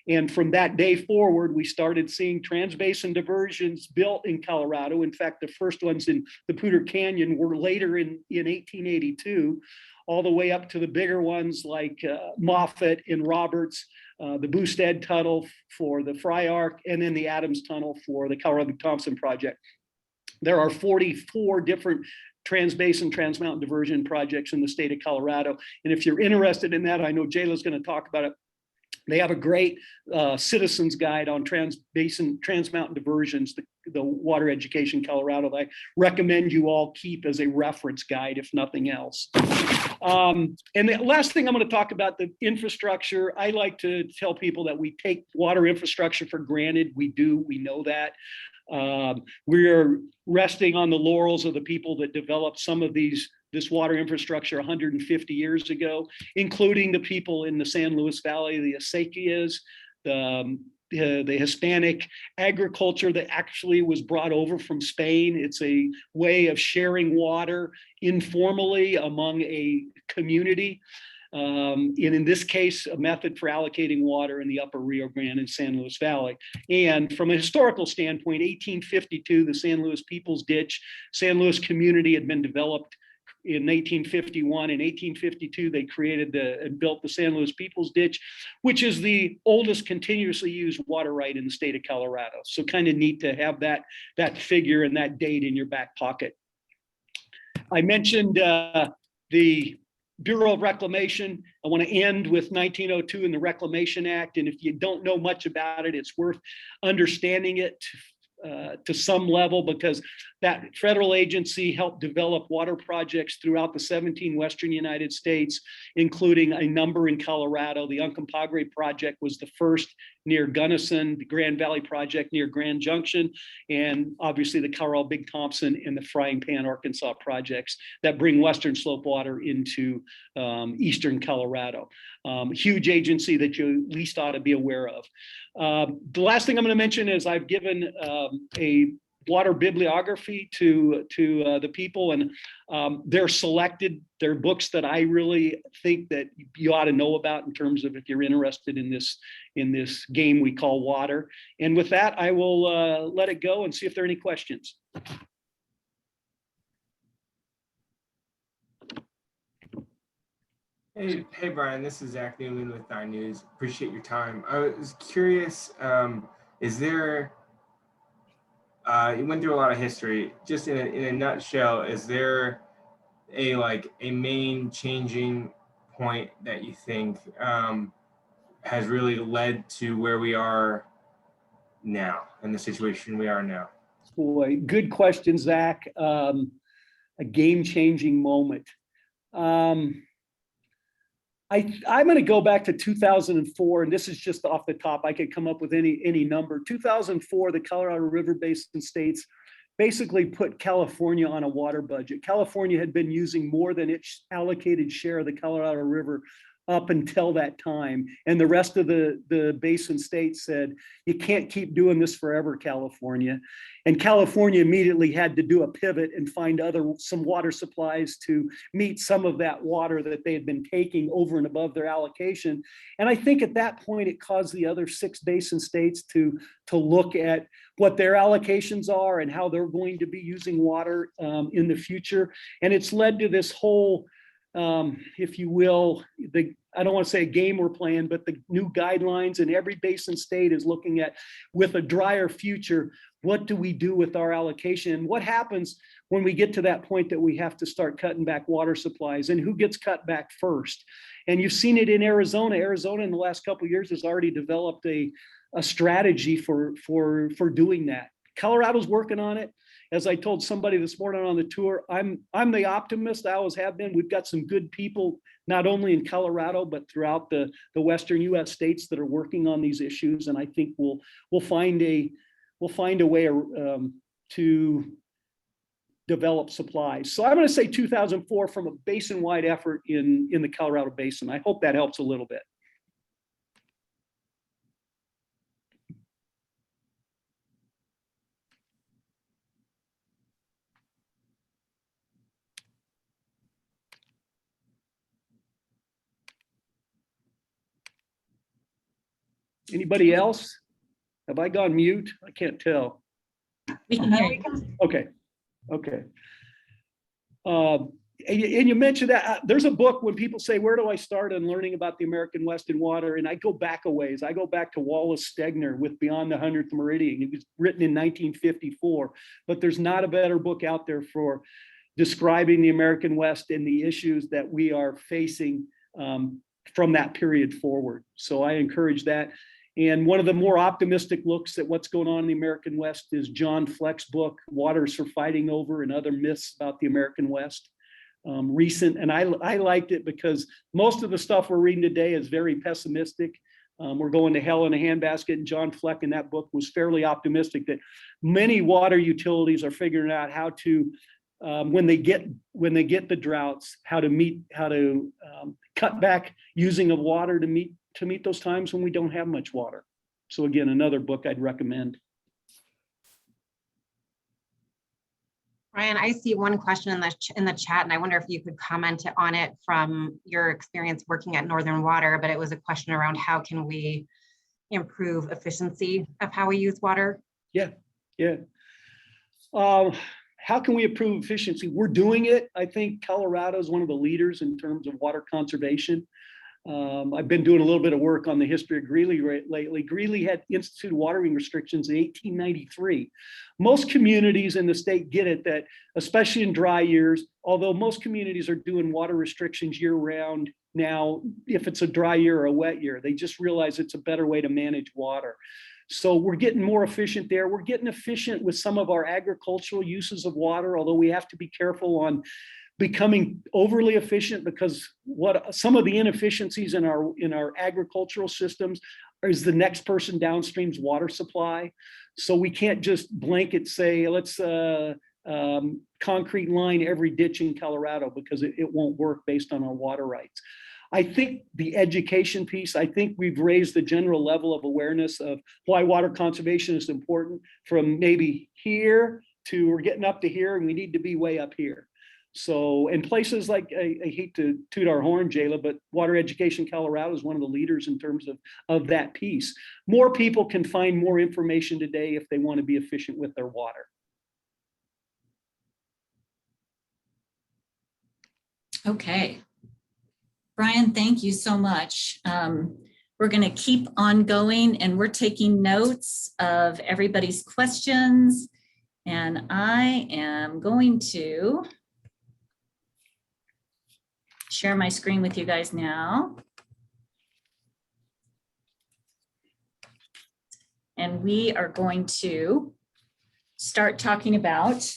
And from that day forward, we started seeing trans-basin diversions built in Colorado. In fact, the first ones in the Poudre Canyon were later in 1882, all the way up to the bigger ones like Moffett and Roberts, the Boosted Tunnel for the Fry Arc, and then the Adams Tunnel for the Colorado-Thompson project. There are 44 different trans-basin, trans-mountain diversion projects in the state of Colorado. And if you're interested in that, I know Jayla's going to talk about it. They have a great citizens guide on trans-basin, trans-mountain diversions, the Water Education Colorado, that I recommend you all keep as a reference guide, if nothing else. And the last thing I'm going to talk about, the infrastructure. I like to tell people that we take water infrastructure for granted. We do, we know that. We're resting on the laurels of the people that developed some of this water infrastructure 150 years ago, including the people in the San Luis Valley, the acequias, the Hispanic agriculture that actually was brought over from Spain. It's a way of sharing water informally among a community. And in this case, a method for allocating water in the upper Rio Grande and San Luis Valley. And from a historical standpoint, 1852, the San Luis People's Ditch, San Luis community had been developed in 1851. In 1852, they created and built the San Luis People's Ditch, which is the oldest continuously used water right in the state of Colorado. So kind of neat to have that figure and that date in your back pocket. I mentioned the Bureau of Reclamation. I want to end with 1902 and the Reclamation Act. And if you don't know much about it, it's worth understanding it to some level, because that federal agency helped develop water projects throughout the 17 Western United States, including a number in Colorado. The Uncompahgre project was the first near Gunnison, the Grand Valley project near Grand Junction, and obviously the Colorado Big Thompson and the Frying Pan, Arkansas projects that bring Western slope water into Eastern Colorado. Huge agency that you at least ought to be aware of. The last thing I'm going to mention is I've given a water bibliography to the people, and they're books that I really think that you ought to know about in terms of if you're interested in this game we call water. And with that, I will let it go and see if there are any questions.
Hey, Brian, this is Zach Newman with 9 News. Appreciate your time. I was curious, is there, you went through a lot of history, just in a nutshell, is there a main changing point that you think has really led to where we are now, in the situation we are now?
Boy, good question, Zach. A game-changing moment. I'm going to go back to 2004, and this is just off the top. I could come up with any number. 2004, the Colorado River Basin states basically put California on a water budget. California had been using more than its allocated share of the Colorado River up until that time. And the rest of the basin states said, you can't keep doing this forever, California. And California immediately had to do a pivot and find some water supplies to meet some of that water that they had been taking over and above their allocation. And I think at that point, it caused the other 6 basin states to look at what their allocations are and how they're going to be using water in the future. And it's led to this whole, if you will, I don't want to say a game we're playing, but the new guidelines, and every basin state is looking at, with a drier future, what do we do with our allocation? What happens when we get to that point that we have to start cutting back water supplies, and who gets cut back first? And you've seen it in Arizona. Arizona in the last couple of years has already developed a strategy for doing that. Colorado's working on it. As I told somebody this morning on the tour, I'm the optimist. I always have been. We've got some good people, not only in Colorado, but throughout the Western US states that are working on these issues. And I think we'll find a way to develop supplies. So I'm going to say 2004 from a basin-wide effort in the Colorado Basin. I hope that helps a little bit. Anybody else? Have I gone mute? I can't tell.
We can hear you.
Okay. And you mentioned that there's a book when people say, where do I start on learning about the American West in water? And I go back a ways. I go back to Wallace Stegner with Beyond the 100th Meridian. It was written in 1954, but there's not a better book out there for describing the American West and the issues that we are facing from that period forward. So I encourage that. And one of the more optimistic looks at what's going on in the American West is John Fleck's book, Waters for Fighting Over and Other Myths About the American West. Recent, and I liked it because most of the stuff we're reading today is very pessimistic. We're going to hell in a handbasket, and John Fleck in that book was fairly optimistic that many water utilities are figuring out how to, when they get the droughts, how to cut back using of water to meet those times when we don't have much water. So again, another book I'd recommend.
Brian, I see one question in the chat, and I wonder if you could comment on it from your experience working at Northern Water, but it was a question around how can we improve efficiency of how we use water? Yeah.
How can we improve efficiency? We're doing it. I think Colorado is one of the leaders in terms of water conservation. I've been doing a little bit of work on the history of Greeley lately. Greeley had instituted watering restrictions in 1893. Most communities in the state get it that, especially in dry years, although most communities are doing water restrictions year round now, if it's a dry year or a wet year, they just realize it's a better way to manage water. So we're getting more efficient there. We're getting efficient with some of our agricultural uses of water, although we have to be careful on becoming overly efficient, because what some of the inefficiencies in our agricultural systems is the next person downstream's water supply. So we can't just blanket say, let's concrete line every ditch in Colorado, because it won't work based on our water rights. I think the education piece, I think we've raised the general level of awareness of why water conservation is important, from maybe here to we're getting up to here and we need to be way up here. So in places like, I hate to toot our horn, Jayla, but Water Education Colorado is one of the leaders in terms of that piece. More people can find more information today if they want to be efficient with their water.
Okay. Brian, thank you so much. We're going to keep on going, and we're taking notes of everybody's questions. And I am going to share my screen with you guys now. And we are going to start talking about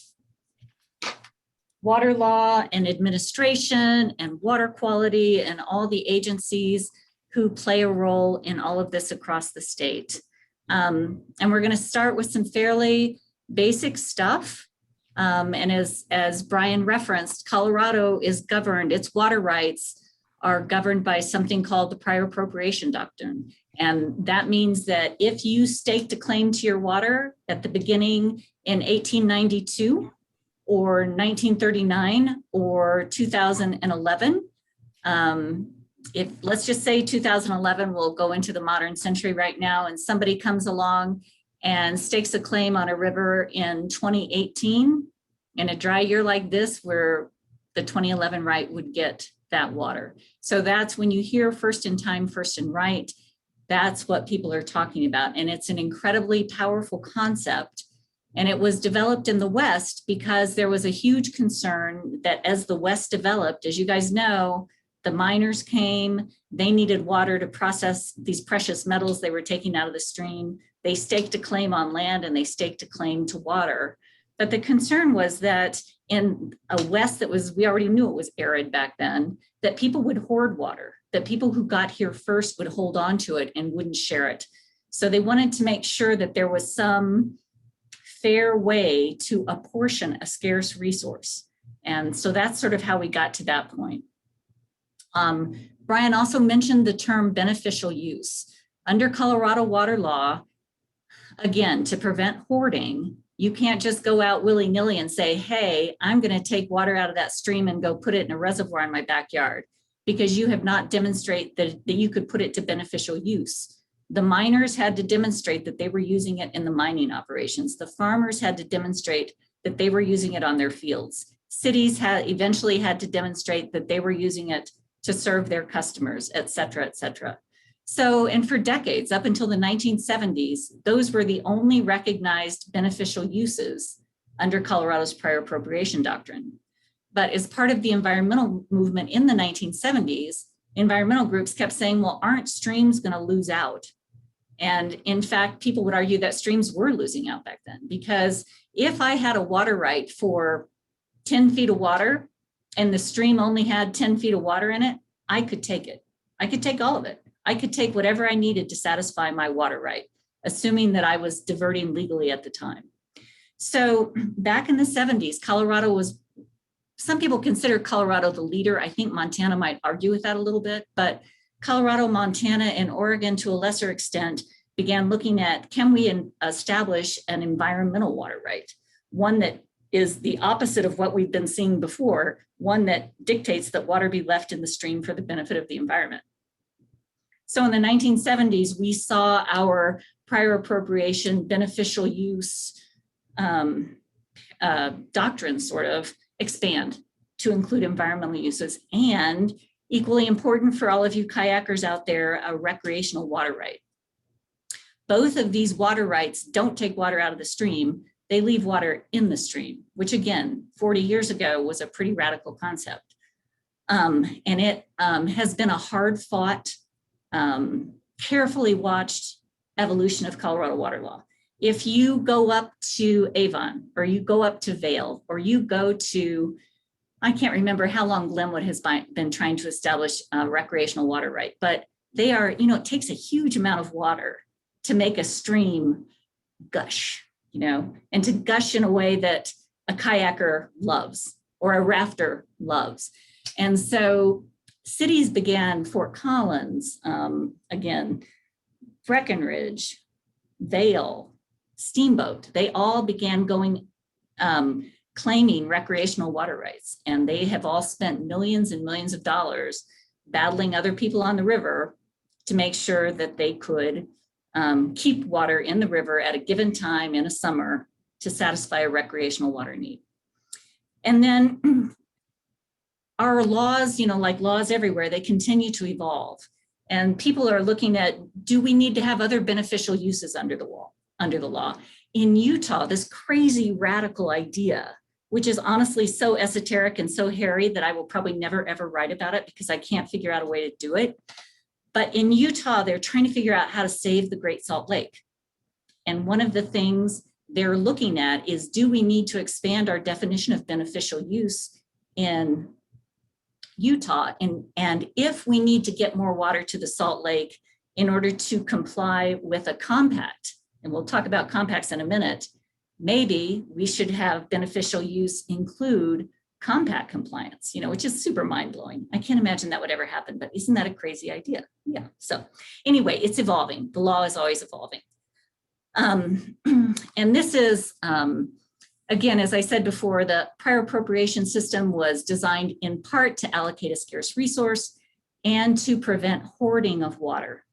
water law and administration and water quality and all the agencies who play a role in all of this across the state. And we're going to start with some fairly basic stuff. And as Brian referenced, Colorado is governed, its water rights are governed by something called the prior appropriation doctrine. And that means that if you staked a claim to your water at the beginning in 1892 or 1939 or 2011, if let's just say 2011, we'll go into the modern century right now, and somebody comes along and stakes a claim on a river in 2018, in a dry year like this, where the 2011 right would get that water. So that's when you hear first in time, first in right, that's what people are talking about. And it's an incredibly powerful concept And it was developed in the West because there was a huge concern that as the West developed, as you guys know, the miners came, they needed water to process these precious metals they were taking out of the stream. They staked a claim on land and they staked a claim to water. But the concern was that in a West that was, we already knew it was arid back then, that people would hoard water, that people who got here first would hold on to it and wouldn't share it. So they wanted to make sure that there was some fair way to apportion a scarce resource. And so that's sort of how we got to that point. Brian also mentioned the term beneficial use. Under Colorado water law, again, to prevent hoarding, you can't just go out willy-nilly and say, hey, I'm going to take water out of that stream and go put it in a reservoir in my backyard, because you have not demonstrated that you could put it to beneficial use. The miners had to demonstrate that they were using it in the mining operations. The farmers had to demonstrate that they were using it on their fields. Cities eventually had to demonstrate that they were using it to serve their customers, et cetera, et cetera. So, and for decades, up until the 1970s, those were the only recognized beneficial uses under Colorado's prior appropriation doctrine. But as part of the environmental movement in the 1970s, environmental groups kept saying, well, aren't streams going to lose out? And in fact, people would argue that streams were losing out back then, because if I had a water right for 10 feet of water and the stream only had 10 feet of water in it, I could take it. I could take all of it. I could take whatever I needed to satisfy my water right, assuming that I was diverting legally at the time. So back in the 70s, Colorado was, some people consider Colorado the leader. I think Montana might argue with that a little bit, but Colorado, Montana, and Oregon, to a lesser extent, began looking at, can we establish an environmental water right? One that is the opposite of what we've been seeing before, one that dictates that water be left in the stream for the benefit of the environment. So in the 1970s, we saw our prior appropriation beneficial use doctrine sort of expand to include environmental uses, and equally important for all of you kayakers out there, a recreational water right. Both of these water rights don't take water out of the stream, they leave water in the stream, which again, 40 years ago was a pretty radical concept. And it has been a hard fought, carefully watched evolution of Colorado water law. If you go up to Avon, or you go up to Vail, or you go to, I can't remember how long Glenwood has been trying to establish a recreational water right, but they are, you know, it takes a huge amount of water to make a stream gush, you know, and to gush in a way that a kayaker loves or a rafter loves. And so cities began, Fort Collins, again, Breckenridge, Vail, Steamboat, they all began going, claiming recreational water rights. And they have all spent millions and millions of dollars battling other people on the river to make sure that they could keep water in the river at a given time in a summer to satisfy a recreational water need. And then our laws, you know, like laws everywhere, they continue to evolve. And people are looking at, do we need to have other beneficial uses under the law? In Utah, this crazy radical idea, which is honestly so esoteric and so hairy that I will probably never, ever write about it because I can't figure out a way to do it. But in Utah, they're trying to figure out how to save the Great Salt Lake. And one of the things they're looking at is, do we need to expand our definition of beneficial use in Utah? And if we need to get more water to the Salt Lake in order to comply with a compact, and we'll talk about compacts in a minute, maybe we should have beneficial use include compact compliance, you know, which is super mind-blowing. I can't imagine that would ever happen, but isn't that a crazy idea? Yeah, so anyway, it's evolving. The law is always evolving. And this is, again, as I said before, the prior appropriation system was designed in part to allocate a scarce resource and to prevent hoarding of water.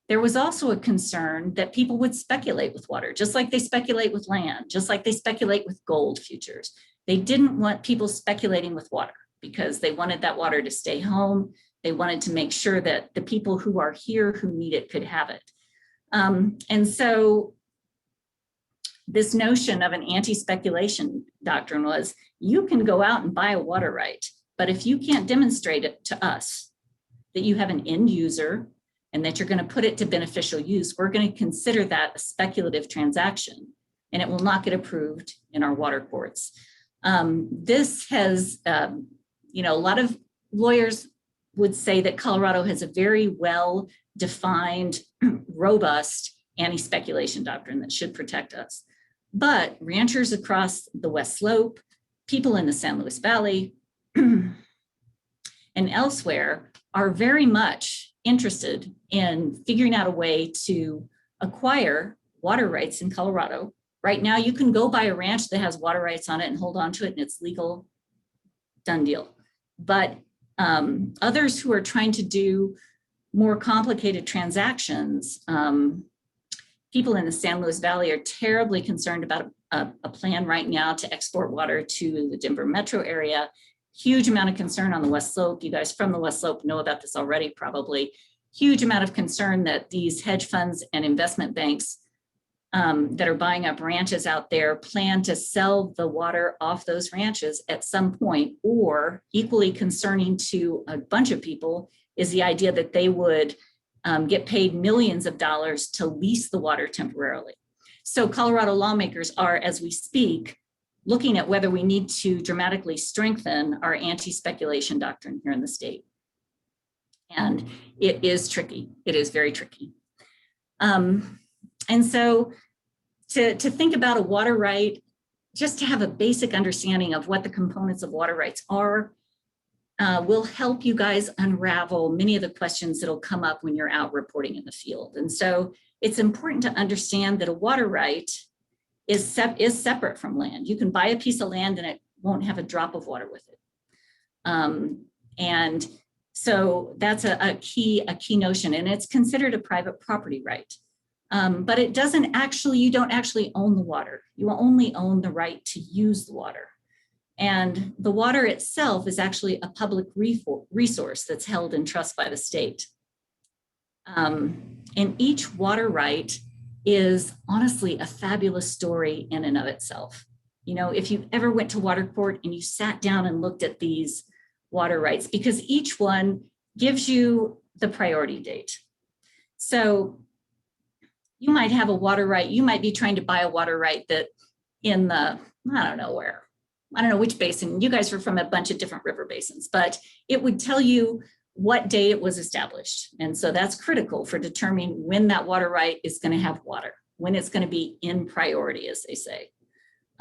There was also a concern that people would speculate with water, just like they speculate with land, just like they speculate with gold futures. They didn't want people speculating with water because they wanted that water to stay home. They wanted to make sure that the people who are here who need it could have it. And so this notion of an anti-speculation doctrine was you can go out and buy a water right, but if you can't demonstrate it to us that you have an end user and that you're going to put it to beneficial use, we're going to consider that a speculative transaction and it will not get approved in our water courts. This has, a lot of lawyers would say that Colorado has a very well-defined, robust anti-speculation doctrine that should protect us. But ranchers across the West Slope, people in the San Luis Valley, and elsewhere are very much interested in figuring out a way to acquire water rights in Colorado. Right now, you can go buy a ranch that has water rights on it and hold on to it, and it's legal, done deal. But others who are trying to do more complicated transactions, people in the San Luis Valley are terribly concerned about a plan right now to export water to the Denver metro area. Huge amount of concern on the West Slope. You guys from the West Slope know about this already, probably. Huge amount of concern that these hedge funds and investment banks that are buying up ranches out there plan to sell the water off those ranches at some point, or equally concerning to a bunch of people is the idea that they would get paid millions of dollars to lease the water temporarily. So Colorado lawmakers are, as we speak, looking at whether we need to dramatically strengthen our anti-speculation doctrine here in the state. And it is tricky. It is very tricky. And so to think about a water right, just to have a basic understanding of what the components of water rights are, will help you guys unravel many of the questions that'll come up when you're out reporting in the field. And so it's important to understand that a water right is separate from land. You can buy a piece of land and it won't have a drop of water with it. And so that's a key notion, and it's considered a private property right. But it doesn't actually, you don't actually own the water. You only own the right to use the water. And the water itself is actually a public resource that's held in trust by the state. And each water right is honestly a fabulous story in and of itself. You know, if you ever went to water court and you sat down and looked at these water rights, because each one gives you the priority date. So you might have a water right, you might be trying to buy a water right that in the, I don't know where, I don't know which basin, you guys are from a bunch of different river basins, but it would tell you what day it was established. And so that's critical for determining when that water right is going to have water, when it's going to be in priority, as they say.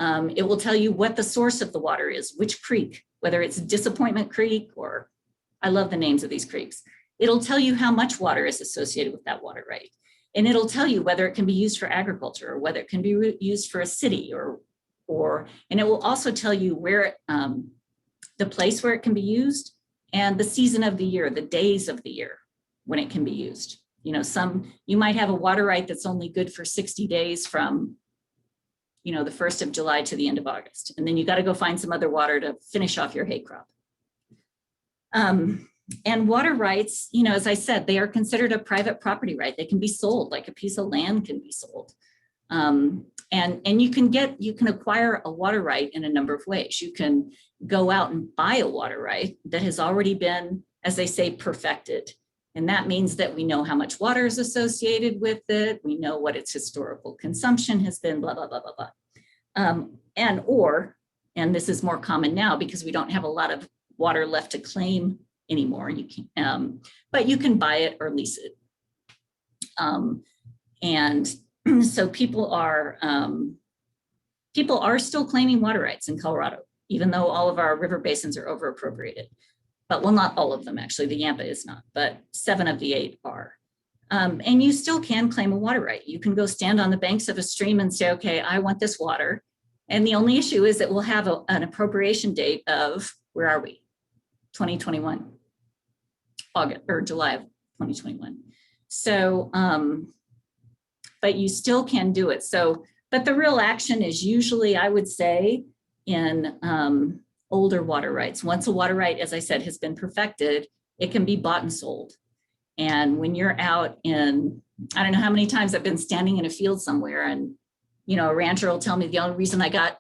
It will tell you what the source of the water is, which creek, whether it's Disappointment Creek, or I love the names of these creeks. It'll tell you how much water is associated with that water right. And it'll tell you whether it can be used for agriculture or whether it can be used for a city and it will also tell you where, the place where it can be used and the season of the year, the days of the year when it can be used. You know, you might have a water right that's only good for 60 days from, the 1st of July to the end of August. And then you got to go find some other water to finish off your hay crop. And water rights, as I said, they are considered a private property right. They can be sold, like a piece of land can be sold. And you can acquire a water right in a number of ways. You can go out and buy a water right that has already been, as they say, perfected. And that means that we know how much water is associated with it. We know what its historical consumption has been, blah, blah, blah, blah, blah. And this is more common now because we don't have a lot of water left to claim anymore. You can, but you can buy it or lease it. And so people are still claiming water rights in Colorado, even though all of our river basins are over appropriated. But well, not all of them actually. The Yampa is not, but 7 of the 8 are. And you still can claim a water right. You can go stand on the banks of a stream and say, okay, I want this water. And the only issue is that we'll have an appropriation date of, where are we? 2021, August or July of 2021. So, but you still can do it. So, but the real action is usually, I would say, in older water rights. Once a water right, as I said, has been perfected, it can be bought and sold. And when you're out in, I don't know how many times I've been standing in a field somewhere and a rancher will tell me the only reason I got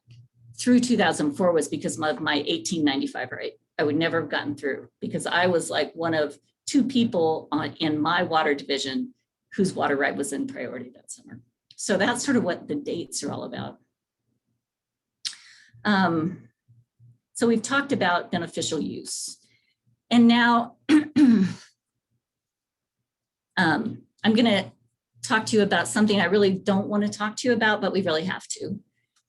through 2004 was because of my 1895 right. I would never have gotten through because I was like one of 2 people in my water division whose water right was in priority that summer. So that's sort of what the dates are all about. So we've talked about beneficial use. And now I'm going to talk to you about something I really don't want to talk to you about, but we really have to.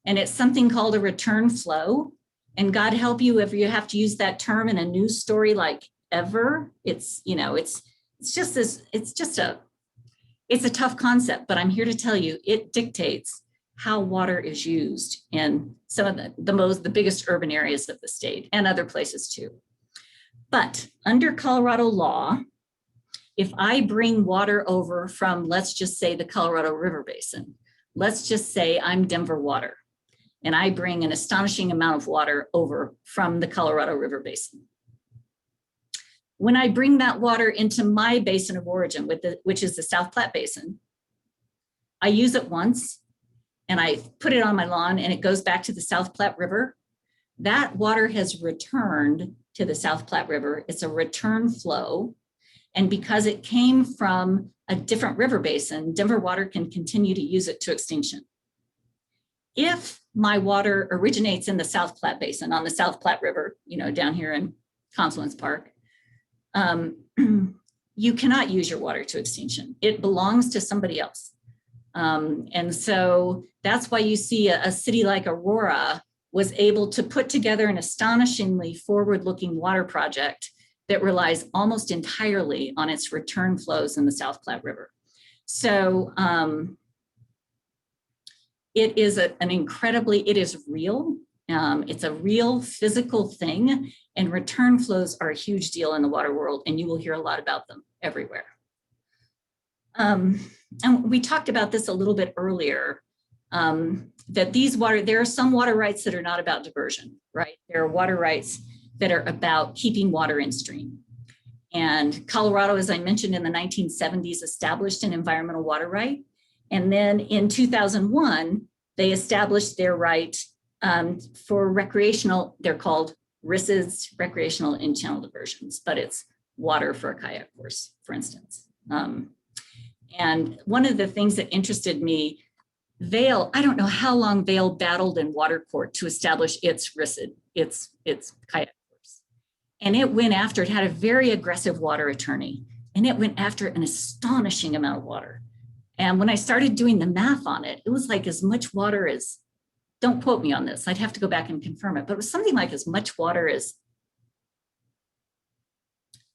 And it's something called a return flow. And God help you if you have to use that term in a news story like ever. It's a tough concept, but I'm here to tell you it dictates how water is used in some of the biggest urban areas of the state and other places too. But under Colorado law, if I bring water over from, let's just say, the Colorado River Basin, let's just say I'm Denver Water, and I bring an astonishing amount of water over from the Colorado River Basin. When I bring that water into my basin of origin, which is the South Platte Basin, I use it once and I put it on my lawn and it goes back to the South Platte River. That water has returned to the South Platte River. It's a return flow. And because it came from a different river basin, Denver Water can continue to use it to extinction. If my water originates in the South Platte Basin on the South Platte River, down here in Confluence Park, you cannot use your water to extinction. It belongs to somebody else. And so that's why you see a city like Aurora was able to put together an astonishingly forward-looking water project that relies almost entirely on its return flows in the South Platte River. So it is it is real. It's a real physical thing, and return flows are a huge deal in the water world, and you will hear a lot about them everywhere. And we talked about this a little bit earlier, that there are some water rights that are not about diversion, right? There are water rights that are about keeping water in stream. And Colorado, as I mentioned, in the 1970s, established an environmental water right. And then in 2001, they established their right for recreational, they're called RISs, recreational in-channel diversions, but it's water for a kayak course, for instance. And one of the things that interested me, Vail, I don't know how long Vail battled in water court to establish its RISD, its kayak course. And it went after, it had a very aggressive water attorney, and it went after an astonishing amount of water. And when I started doing the math on it, it was like as much water as, don't quote me on this, I'd have to go back and confirm it, but it was something like as much water as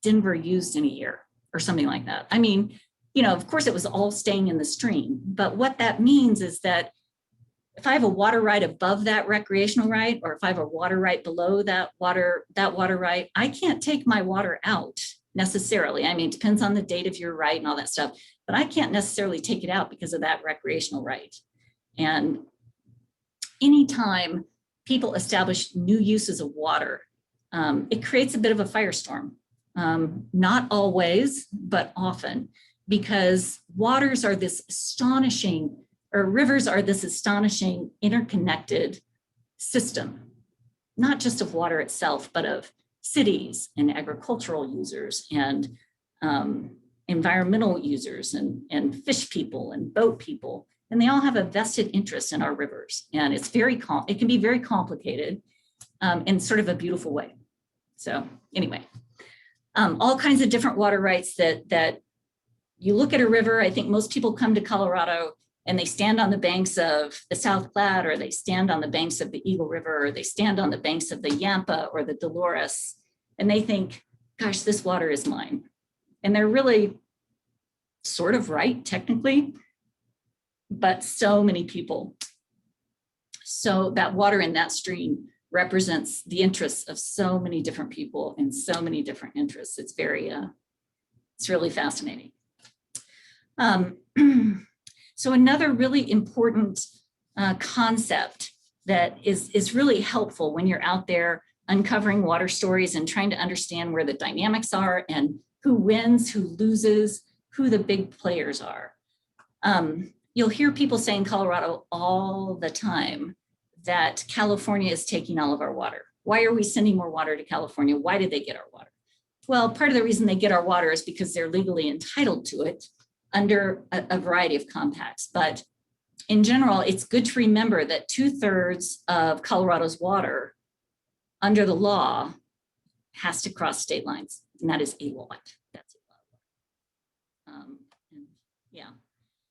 Denver used in a year or something like that. I mean, of course it was all staying in the stream, but what that means is that if I have a water right above that recreational right, or if I have a water right below that water right, I can't take my water out necessarily. I mean, it depends on the date of your right and all that stuff, but I can't necessarily take it out because of that recreational right. And anytime people establish new uses of water, it creates a bit of a firestorm. Not always, but often, because rivers are this astonishing interconnected system, not just of water itself, but of cities and agricultural users and environmental users and fish people and boat people. And they all have a vested interest in our rivers. And it can be very complicated in sort of a beautiful way. So anyway, all kinds of different water rights that you look at a river. I think most people come to Colorado and they stand on the banks of the South Platte, or they stand on the banks of the Eagle River, or they stand on the banks of the Yampa or the Dolores, and they think, gosh, this water is mine. And they're really sort of right, technically, but so many people. So that water in that stream represents the interests of so many different people and so many different interests. It's really fascinating. So another really important concept that is really helpful when you're out there uncovering water stories and trying to understand where the dynamics are and who wins, who loses, who the big players are. you'll hear people say in Colorado all the time that California is taking all of our water. Why are we sending more water to California? Why did they get our water? Well, part of the reason they get our water is because they're legally entitled to it under a variety of compacts. But in general, it's good to remember that 2/3 of Colorado's water under the law has to cross state lines, and that is a lot. That's a lot. Yeah.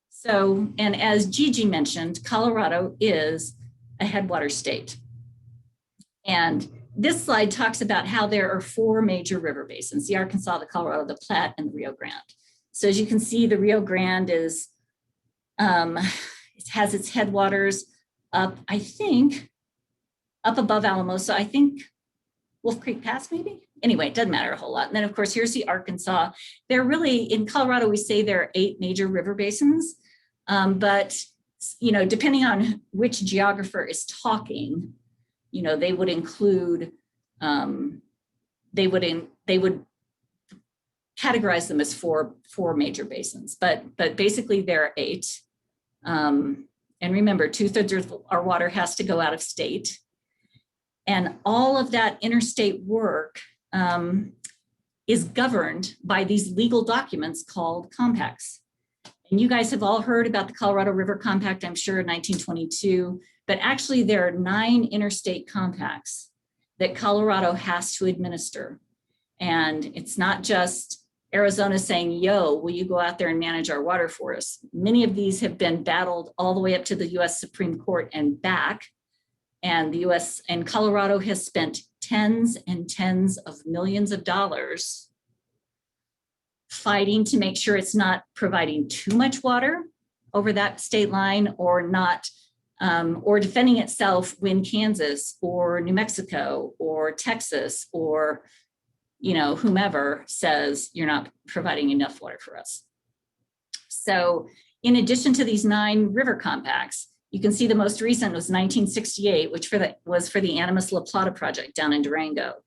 So, and as Gigi mentioned, Colorado is a headwater state. And this slide talks about how there are 4 major river basins: the Arkansas, the Colorado, the Platte, and the Rio Grande. So as you can see, the Rio Grande is, it has its headwaters up, I think, up above Alamosa, I think Wolf Creek Pass maybe? Anyway, it doesn't matter a whole lot. And then of course, here's the Arkansas. They're really, in Colorado, we say there are 8 major river basins, but depending on which geographer is talking, they would include, they would categorize them as four major basins, but basically there are 8. And remember, 2/3 of our water has to go out of state. And all of that interstate work is governed by these legal documents called compacts. And you guys have all heard about the Colorado River Compact, I'm sure, in 1922, but actually there are 9 interstate compacts that Colorado has to administer. And it's not just Arizona saying, yo, will you go out there and manage our water for us? Many of these have been battled all the way up to the US Supreme Court and back. And the US and Colorado has spent tens and tens of millions of dollars fighting to make sure it's not providing too much water over that state line, or not, or defending itself when Kansas or New Mexico or Texas or whomever says you're not providing enough water for us. So in addition to these 9 river compacts, you can see the most recent was 1968, which was for the Animas La Plata project down in Durango.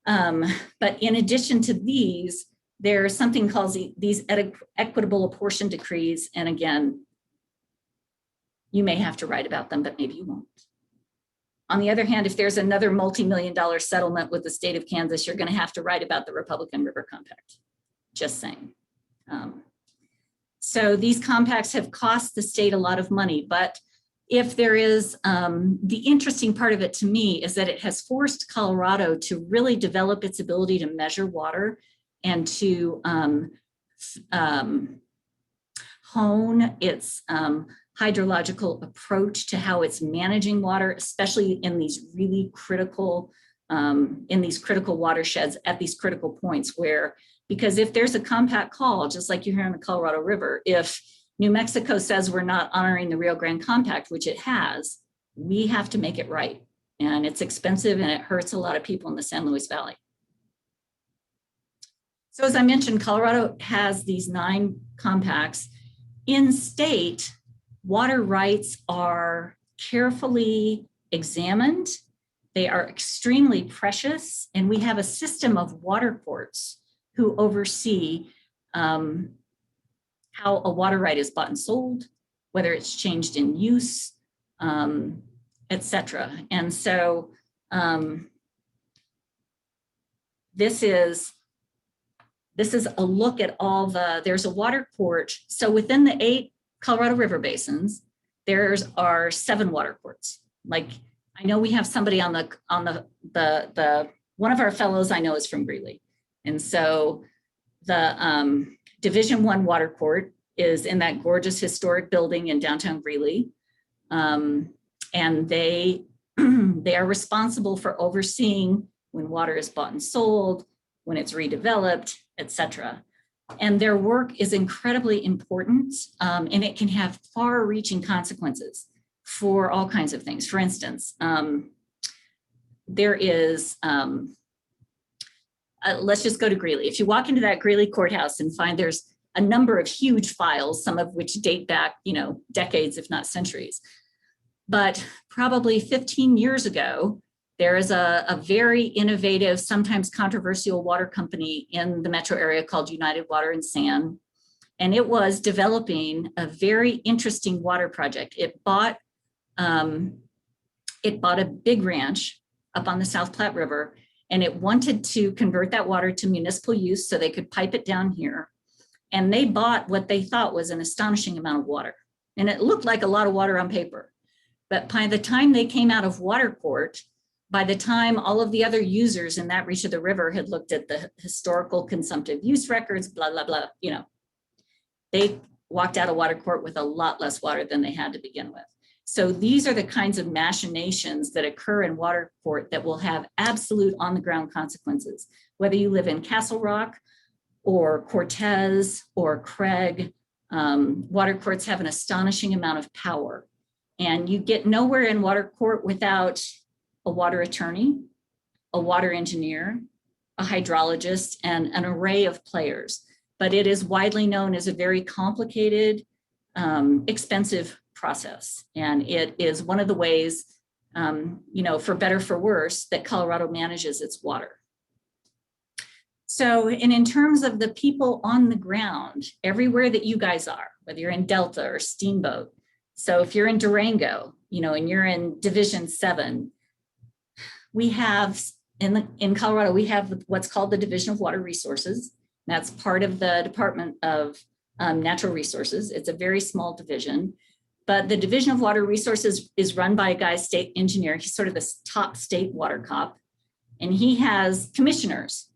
But in addition to these, there's something called these equitable apportion decrees. And again, you may have to write about them, but maybe you won't. On the other hand, if there's another multi-million-dollar settlement with the state of Kansas, you're going to have to write about the Republican River Compact. Just saying. So these compacts have cost the state a lot of money, but if there is, the interesting part of it to me is that it has forced Colorado to really develop its ability to measure water and to hone its hydrological approach to how it's managing water, especially in these really critical, watersheds at these critical points where, because if there's a compact call, just like you hear on the Colorado River, if New Mexico says we're not honoring the Rio Grande Compact, which it has, we have to make it right. And it's expensive and it hurts a lot of people in the San Luis Valley. So as I mentioned, Colorado has these 9 compacts. In state, water rights are carefully examined. They are extremely precious, and we have a system of water courts who oversee how a water right is bought and sold, whether it's changed in use, et cetera. And so this is a look at all there's a water court. So within the 8 Colorado River basins, there are 7 water courts. Like, I know we have somebody on the one of our fellows I know is from Greeley. And so the Division I water court is in that gorgeous historic building in downtown Greeley. And they are responsible for overseeing when water is bought and sold, when it's redeveloped, et cetera. And their work is incredibly important, and it can have far-reaching consequences for all kinds of things. For instance, there is, let's just go to Greeley. If you walk into that Greeley courthouse and find there's a number of huge files, some of which date back, decades, if not centuries. But probably 15 years ago, there is a very innovative, sometimes controversial water company in the metro area called United Water and Sand. and it was developing a very interesting water project. It bought a big ranch up on the South Platte River, and it wanted to convert that water to municipal use so they could pipe it down here. And they bought what they thought was an astonishing amount of water. And it looked like a lot of water on paper. But by the time they came out of water court, by the time all of the other users in that reach of the river had looked at the historical consumptive use records, blah, blah, blah, you know, they walked out of water court with a lot less water than they had to begin with. So these are the kinds of machinations that occur in water court that will have absolute on the ground consequences. Whether you live in Castle Rock or Cortez or Craig, water courts have an astonishing amount of power. And you get nowhere in water court without a water attorney, a water engineer, a hydrologist, and an array of players. But it is widely known as a very complicated, expensive process. And it is one of the ways, you know, for better, for worse, that Colorado manages its water. So, and in terms of the people on the ground, everywhere that you guys are, whether you're in Delta or Steamboat. So if you're in Durango, you know, and you're in Division 7, we have in Colorado, we have what's called the Division of Water Resources. That's part of the Department of Natural Resources. It's a very small division, but the Division of Water Resources is run by a guy, state engineer. He's sort of the top state water cop, and he has commissioners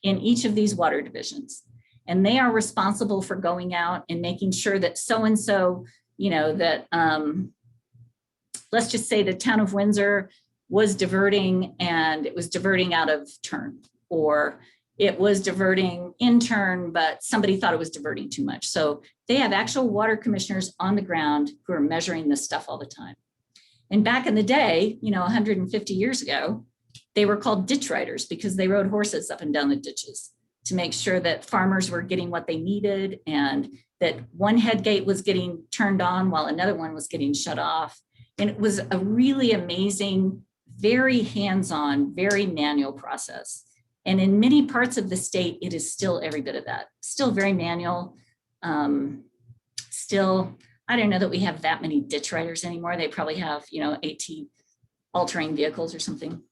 in each of these water divisions. And they are responsible for going out and making sure that so-and-so, you know, that let's just say the town of Windsor was diverting and it was diverting out of turn, or it was diverting in turn, but somebody thought it was diverting too much. So they have actual water commissioners on the ground who are measuring this stuff all the time. And back in the day, you know, 150 years ago, they were called ditch riders because they rode horses up and down the ditches to make sure that farmers were getting what they needed and that one head gate was getting turned on while another one was getting shut off. And it was a really amazing, very hands-on, very manual process. And in many parts of the state, it is still every bit of that. Still very manual. Still, I don't know that we have that many ditch riders anymore. They probably have, you know, AT all-terrain vehicles or something.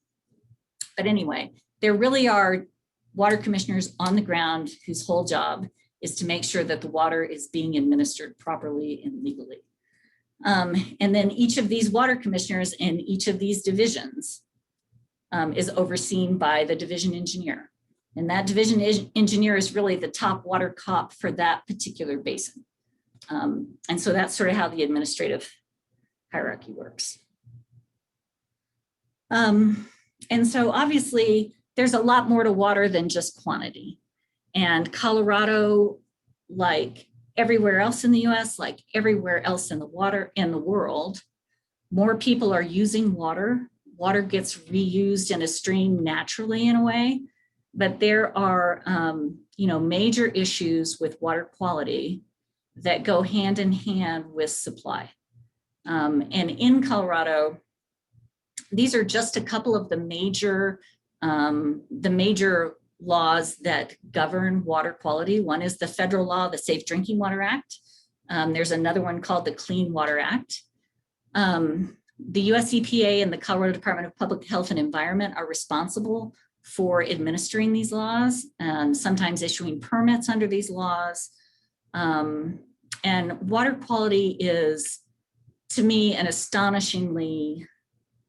But anyway, there really are water commissioners on the ground whose whole job is to make sure that the water is being administered properly and legally. And then each of these water commissioners in each of these divisions is overseen by the division engineer. And that division engineer is really the top water cop for that particular basin. And so that's sort of how the administrative hierarchy works. And so obviously there's a lot more to water than just quantity. And Colorado, like everywhere else in the US, like everywhere else in the world, more people are using water. Water gets reused in a stream naturally in a way, but there are, you know, major issues with water quality that go hand in hand with supply. And in Colorado, these are just a couple of the major laws that govern water quality. One is the federal law, the Safe Drinking Water Act. There's another one called the Clean Water Act. The US EPA and the Colorado Department of Public Health and Environment are responsible for administering these laws and sometimes issuing permits under these laws. And water quality is, to me, an astonishingly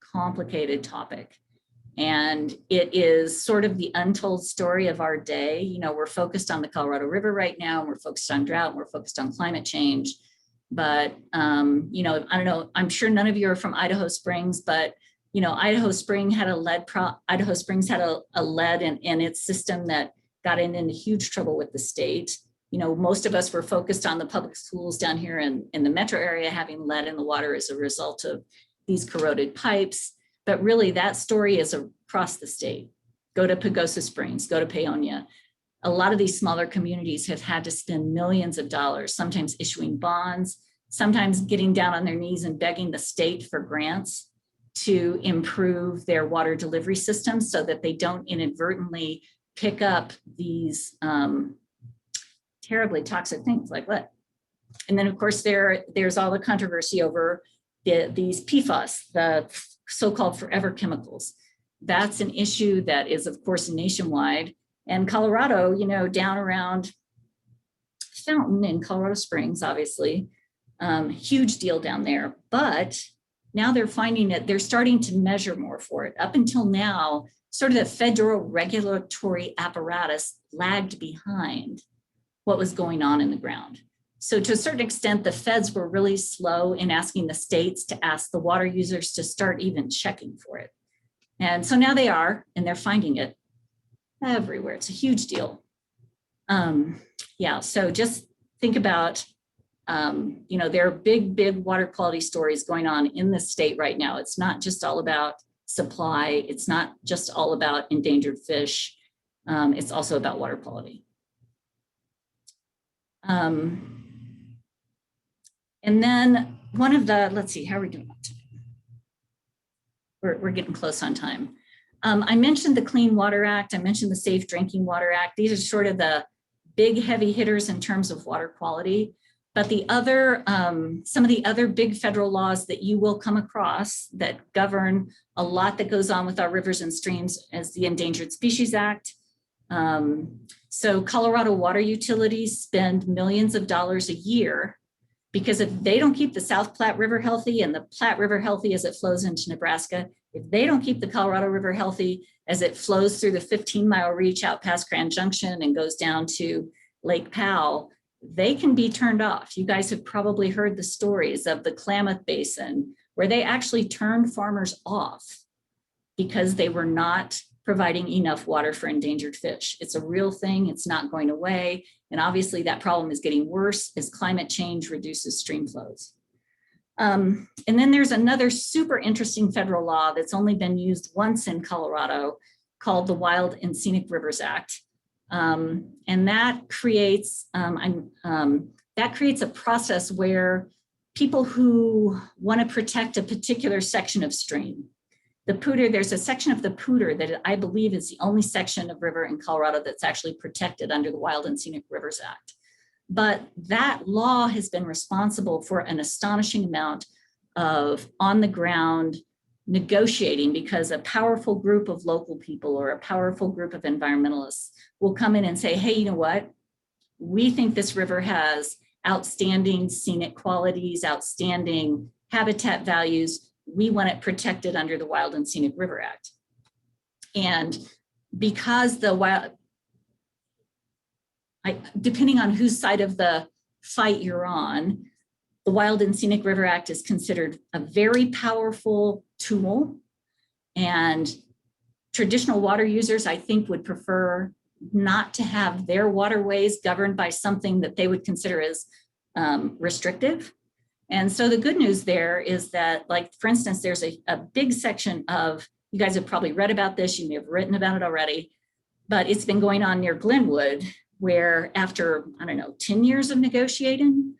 complicated topic. And it is sort of the untold story of our day. You know, we're focused on the Colorado River right now, and we're focused on drought, and we're focused on climate change. But, you know, I don't know, I'm sure none of you are from Idaho Springs, but, you know, Idaho Springs had a lead in its system that got into huge trouble with the state. You know, most of us were focused on the public schools down here in the metro area having lead in the water as a result of these corroded pipes. But really that story is across the state. Go to Pagosa Springs, go to Paonia. A lot of these smaller communities have had to spend millions of dollars, sometimes issuing bonds, sometimes getting down on their knees and begging the state for grants to improve their water delivery systems so that they don't inadvertently pick up these terribly toxic things like lead. And then of course there's all the controversy over these PFAS, the so-called forever chemicals. That's an issue that is of course nationwide. And Colorado, you know, down around Fountain in Colorado Springs, obviously, huge deal down there. But now they're finding that they're starting to measure more for it. Up until now, sort of the federal regulatory apparatus lagged behind what was going on in the ground. So to a certain extent, the feds were really slow in asking the states to ask the water users to start even checking for it. And so now they are, and they're finding it everywhere. It's a huge deal. Yeah, so just think about, you know, there are big water quality stories going on in the state right now. It's not just all about supply. It's not just all about endangered fish. It's also about water quality. And then one of the, let's see, how are we doing on time? We're getting close on time. I mentioned the Clean Water Act. I mentioned the Safe Drinking Water Act. These are sort of the big heavy hitters in terms of water quality. But the other, some of the other big federal laws that you will come across that govern a lot that goes on with our rivers and streams is the Endangered Species Act. So Colorado water utilities spend millions of dollars a year because if they don't keep the South Platte River healthy and the Platte River healthy as it flows into Nebraska, if they don't keep the Colorado River healthy as it flows through the 15-mile reach out past Grand Junction and goes down to Lake Powell, they can be turned off. You guys have probably heard the stories of the Klamath Basin where they actually turned farmers off because they were not providing enough water for endangered fish. It's a real thing. It's not going away. And obviously that problem is getting worse as climate change reduces stream flows. And then there's another super interesting federal law that's only been used once in Colorado called the Wild and Scenic Rivers Act. And that creates a process where people who want to protect a particular section of stream, the Poudre, there's a section of the Poudre that I believe is the only section of river in Colorado that's actually protected under the Wild and Scenic Rivers Act. But that law has been responsible for an astonishing amount of on the ground negotiating because a powerful group of local people or a powerful group of environmentalists will come in and say, hey, you know what? We think this river has outstanding scenic qualities, outstanding habitat values. We want it protected under the Wild and Scenic River Act. And because depending on whose side of the fight you're on, the Wild and Scenic River Act is considered a very powerful tool. And traditional water users, I think, would prefer not to have their waterways governed by something that they would consider as restrictive. And so the good news there is that, like, for instance, there's a big section of, you guys have probably read about this, you may have written about it already, but it's been going on near Glenwood, where after, I don't know, 10 years of negotiating,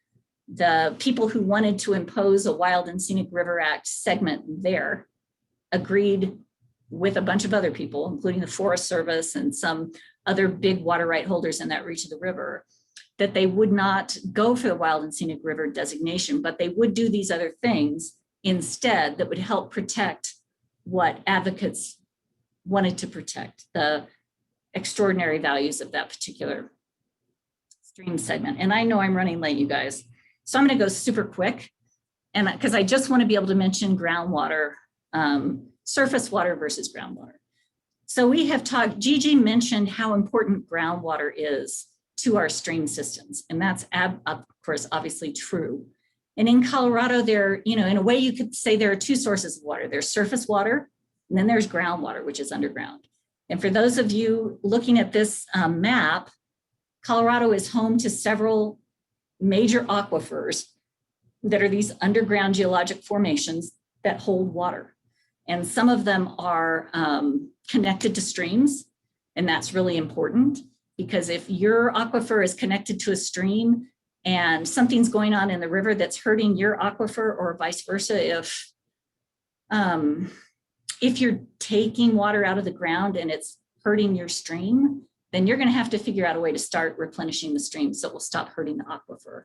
the people who wanted to impose a Wild and Scenic River Act segment there agreed with a bunch of other people, including the Forest Service and some other big water right holders in that reach of the river, that they would not go for the Wild and Scenic River designation, but they would do these other things instead that would help protect what advocates wanted to protect, the extraordinary values of that particular stream segment. And I know I'm running late, you guys, so I'm gonna go super quick, and because I just want to be able to mention groundwater, surface water versus groundwater. So we have talked, Gigi mentioned how important groundwater is to our stream systems. And that's, of course, obviously true. And in Colorado, there, you know, in a way you could say there are two sources of water. There's surface water, and then there's groundwater, which is underground. And for those of you looking at this map, Colorado is home to several major aquifers that are these underground geologic formations that hold water. And some of them are connected to streams, and that's really important. Because if your aquifer is connected to a stream and something's going on in the river that's hurting your aquifer, or vice versa, if you're taking water out of the ground and it's hurting your stream, then you're going to have to figure out a way to start replenishing the stream so it will stop hurting the aquifer.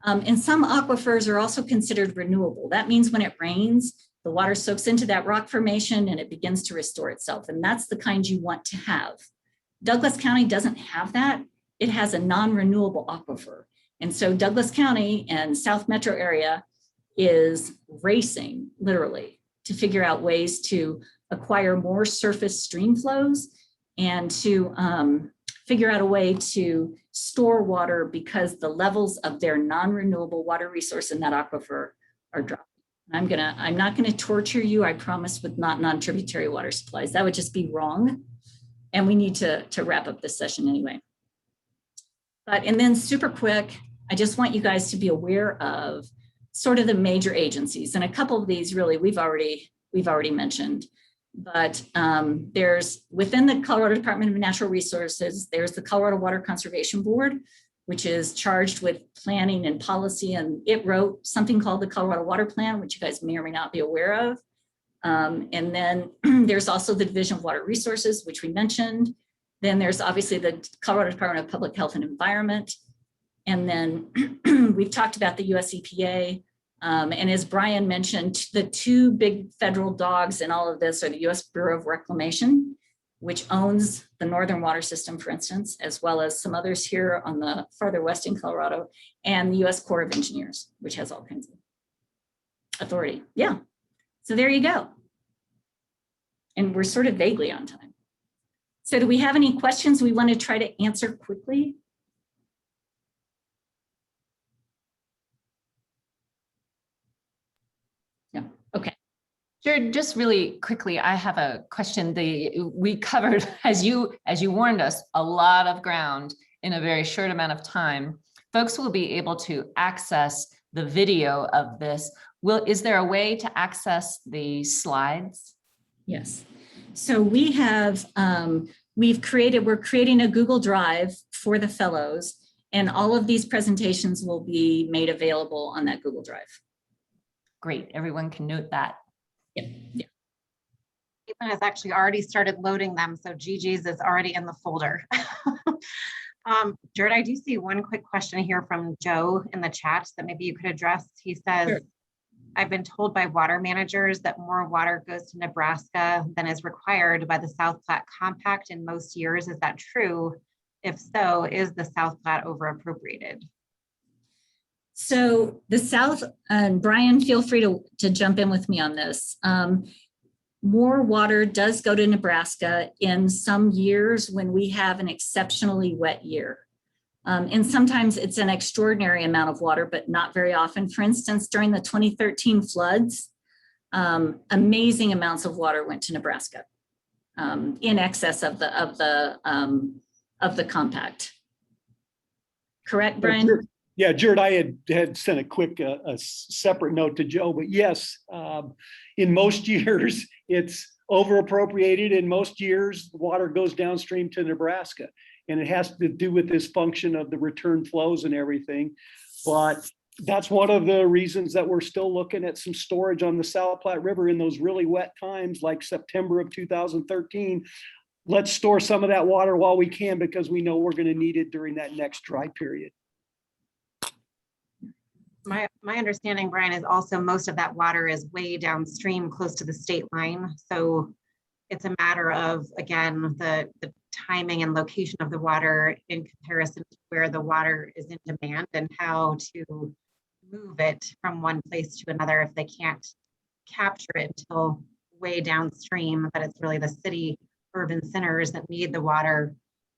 And some aquifers are also considered renewable. That means when it rains, the water soaks into that rock formation and it begins to restore itself. And that's the kind you want to have. Douglas County doesn't have that. It has a non-renewable aquifer. And so Douglas County and South Metro area is racing, literally, to figure out ways to acquire more surface stream flows and to figure out a way to store water because the levels of their non-renewable water resource in that aquifer are dropping. I'm not gonna torture you, I promise, with not non-tributary water supplies. That would just be wrong. And we need to wrap up this session anyway. And then super quick, I just want you guys to be aware of sort of the major agencies. And a couple of these really we've already mentioned. But there's within the Colorado Department of Natural Resources, there's the Colorado Water Conservation Board, which is charged with planning and policy. And it wrote something called the Colorado Water Plan, which you guys may or may not be aware of. And then there's also the Division of Water Resources, which we mentioned. Then there's obviously the Colorado Department of Public Health and Environment. And then we've talked about the US EPA. And as Brian mentioned, the two big federal dogs in all of this are the US Bureau of Reclamation, which owns the Northern Water System, for instance, as well as some others here on the farther west in Colorado, and the US Corps of Engineers, which has all kinds of authority. Yeah, so there you go. And we're sort of vaguely on time. So do we have any questions we want to try to answer quickly? Okay.
Sure, just really quickly, I have a question. We covered, as you warned us, a lot of ground in a very short amount of time. Folks will be able to access the video of this. Is there a way to access the slides?
Yes. So we have, we're creating a Google Drive for the fellows, and all of these presentations will be made available on that Google Drive.
Great, everyone can note that.
Yeah.
Caitlin has actually already started loading them, so Gigi's is already in the folder. Jared, I do see one quick question here from Joe in the chat that maybe you could address. He says, sure. I've been told by water managers that more water goes to Nebraska than is required by the South Platte Compact in most years. Is that true? If so, is the South Platte overappropriated?
So the South, and Brian, feel free to jump in with me on this. More water does go to Nebraska in some years when we have an exceptionally wet year. And sometimes it's an extraordinary amount of water, but not very often. For instance, during the 2013 floods, amazing amounts of water went to Nebraska in excess of the compact. Correct, Brian?
Yeah, Jared, I had sent a quick a separate note to Joe, but yes, in most years it's over appropriated. In most years, water goes downstream to Nebraska, and it has to do with this function of the return flows and everything. But that's one of the reasons that we're still looking at some storage on the South Platte River in those really wet times, like September of 2013. Let's store some of that water while we can, because we know we're going to need it during that next dry period.
My understanding, Brian, is also most of that water is way downstream, close to the state line. So it's a matter of, again, the timing and location of the water in comparison to where the water is in demand and how to move it from one place to another if they can't capture it until way downstream. But it's really the city urban centers that need the water.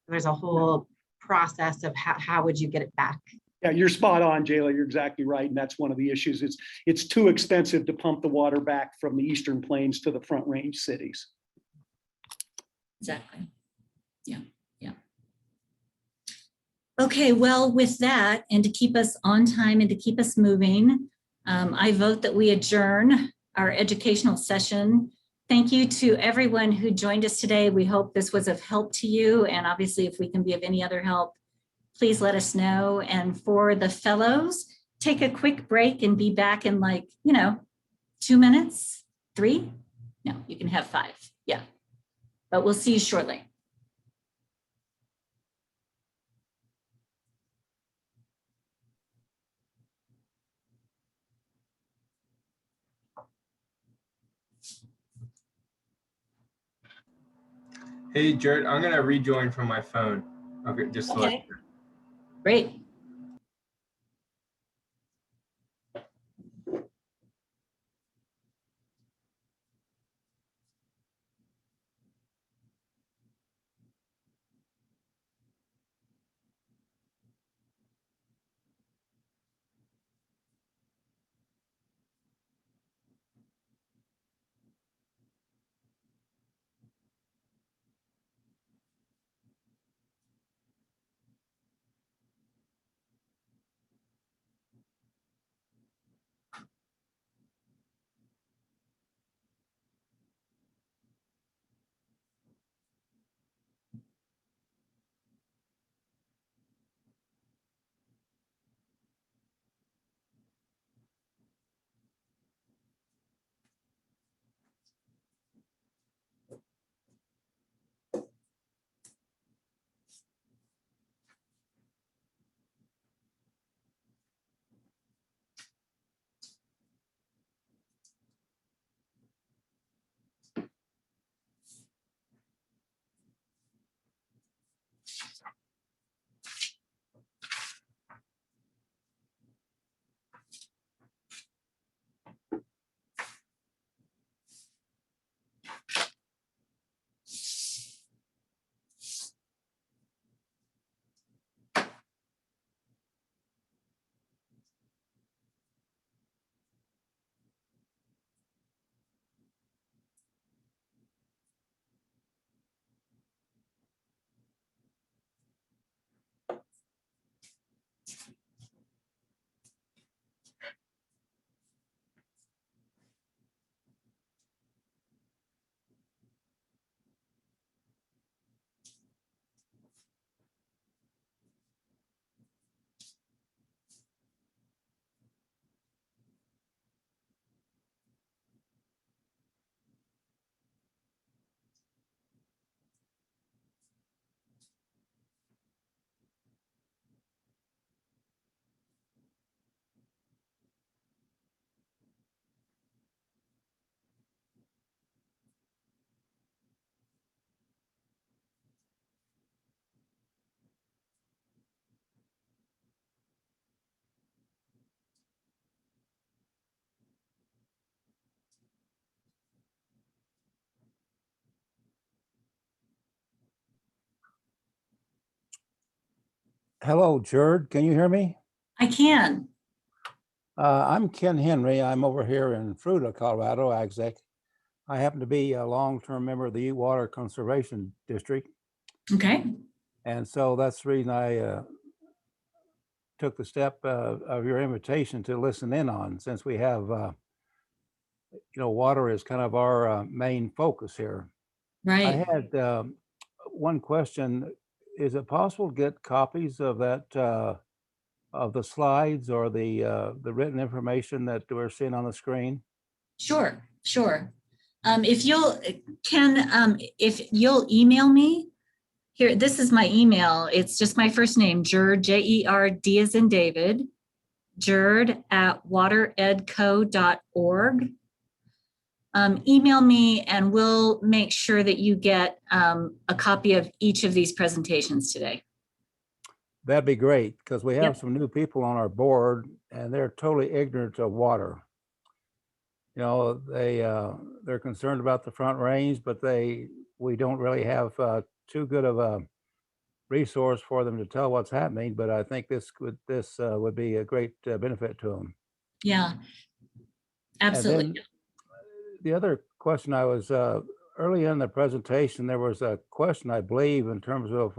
There's a whole process of how would you get it back.
Yeah, you're spot on, Jayla. You're exactly right. And that's one of the issues. It's too expensive to pump the water back from the Eastern Plains to the Front Range cities.
Exactly. Yeah. Okay, well, with that, and to keep us on time and to keep us moving, I vote that we adjourn our educational session. Thank you to everyone who joined us today. We hope this was of help to you. And obviously, if we can be of any other help, please let us know. And for the fellows, take a quick break and be back in 2 minutes, 3? No, you can have 5. Yeah, but we'll see you shortly.
Hey, Jared, I'm gonna rejoin from my phone. Okay, just to let
Okay, great.
Hello, Jared. Can you hear me?
I can.
I'm Ken Henry. I'm over here in Fruita, Colorado, Exec. I happen to be a long-term member of the Water Conservation District.
Okay.
And so that's the reason I took the step of your invitation to listen in on, since we have, water is kind of our main focus here. I
Right.
had one question. Is it possible to get copies of that of the slides or the written information that we're seeing on the screen?
Sure. Sure. If you'll, if you'll email me here, this is my email. It's just my first name, Jerd, J-E-R-D as in David, jerd@wateredco.org. Email me and we'll make sure that you get a copy of each of these presentations today.
That'd be great, because we have
Yep.
some new people on our board and they're totally ignorant of water. They're concerned about the Front Range, but we don't really have too good of a resource for them to tell what's happening. But I think this would be a great benefit to them.
Yeah,
And
absolutely.
then the other question I was early in the presentation, there was a question, I believe, in terms of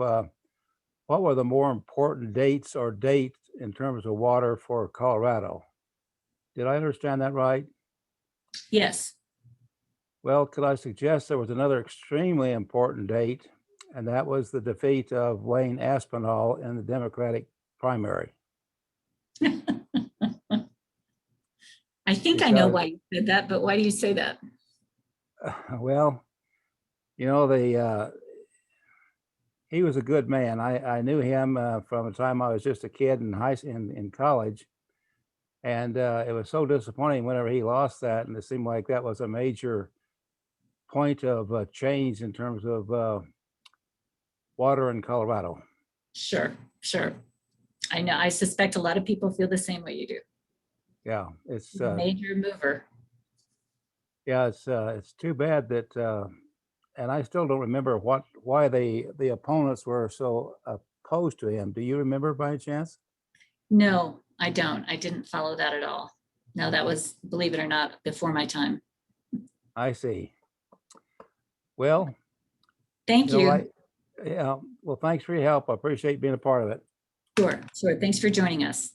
what were the more important dates in terms of water for Colorado? Did I understand that right?
Yes.
Well, could I suggest there was another extremely important date, and that was the defeat of Wayne Aspinall in the Democratic primary.
I think I know
Because,
why you said that, but why do you say that?
well, he was a good man. I knew him from the time I was just a kid in college. And it was so disappointing whenever he lost that. And it seemed like that was a major point of change in terms of water in Colorado.
Sure, sure. I know, I suspect a lot of people feel the same way you do.
Yeah, it's
Major mover.
yeah, it's too bad that and I still don't remember why the opponents were so opposed to him. Do you remember by any chance?
No, I don't. I didn't follow that at all. No, that was, believe it or not, before my time.
I see. Well,
Thank
you know,
you.
yeah, well, thanks for your help. I appreciate being a part of it.
Sure, sure. Thanks for joining us.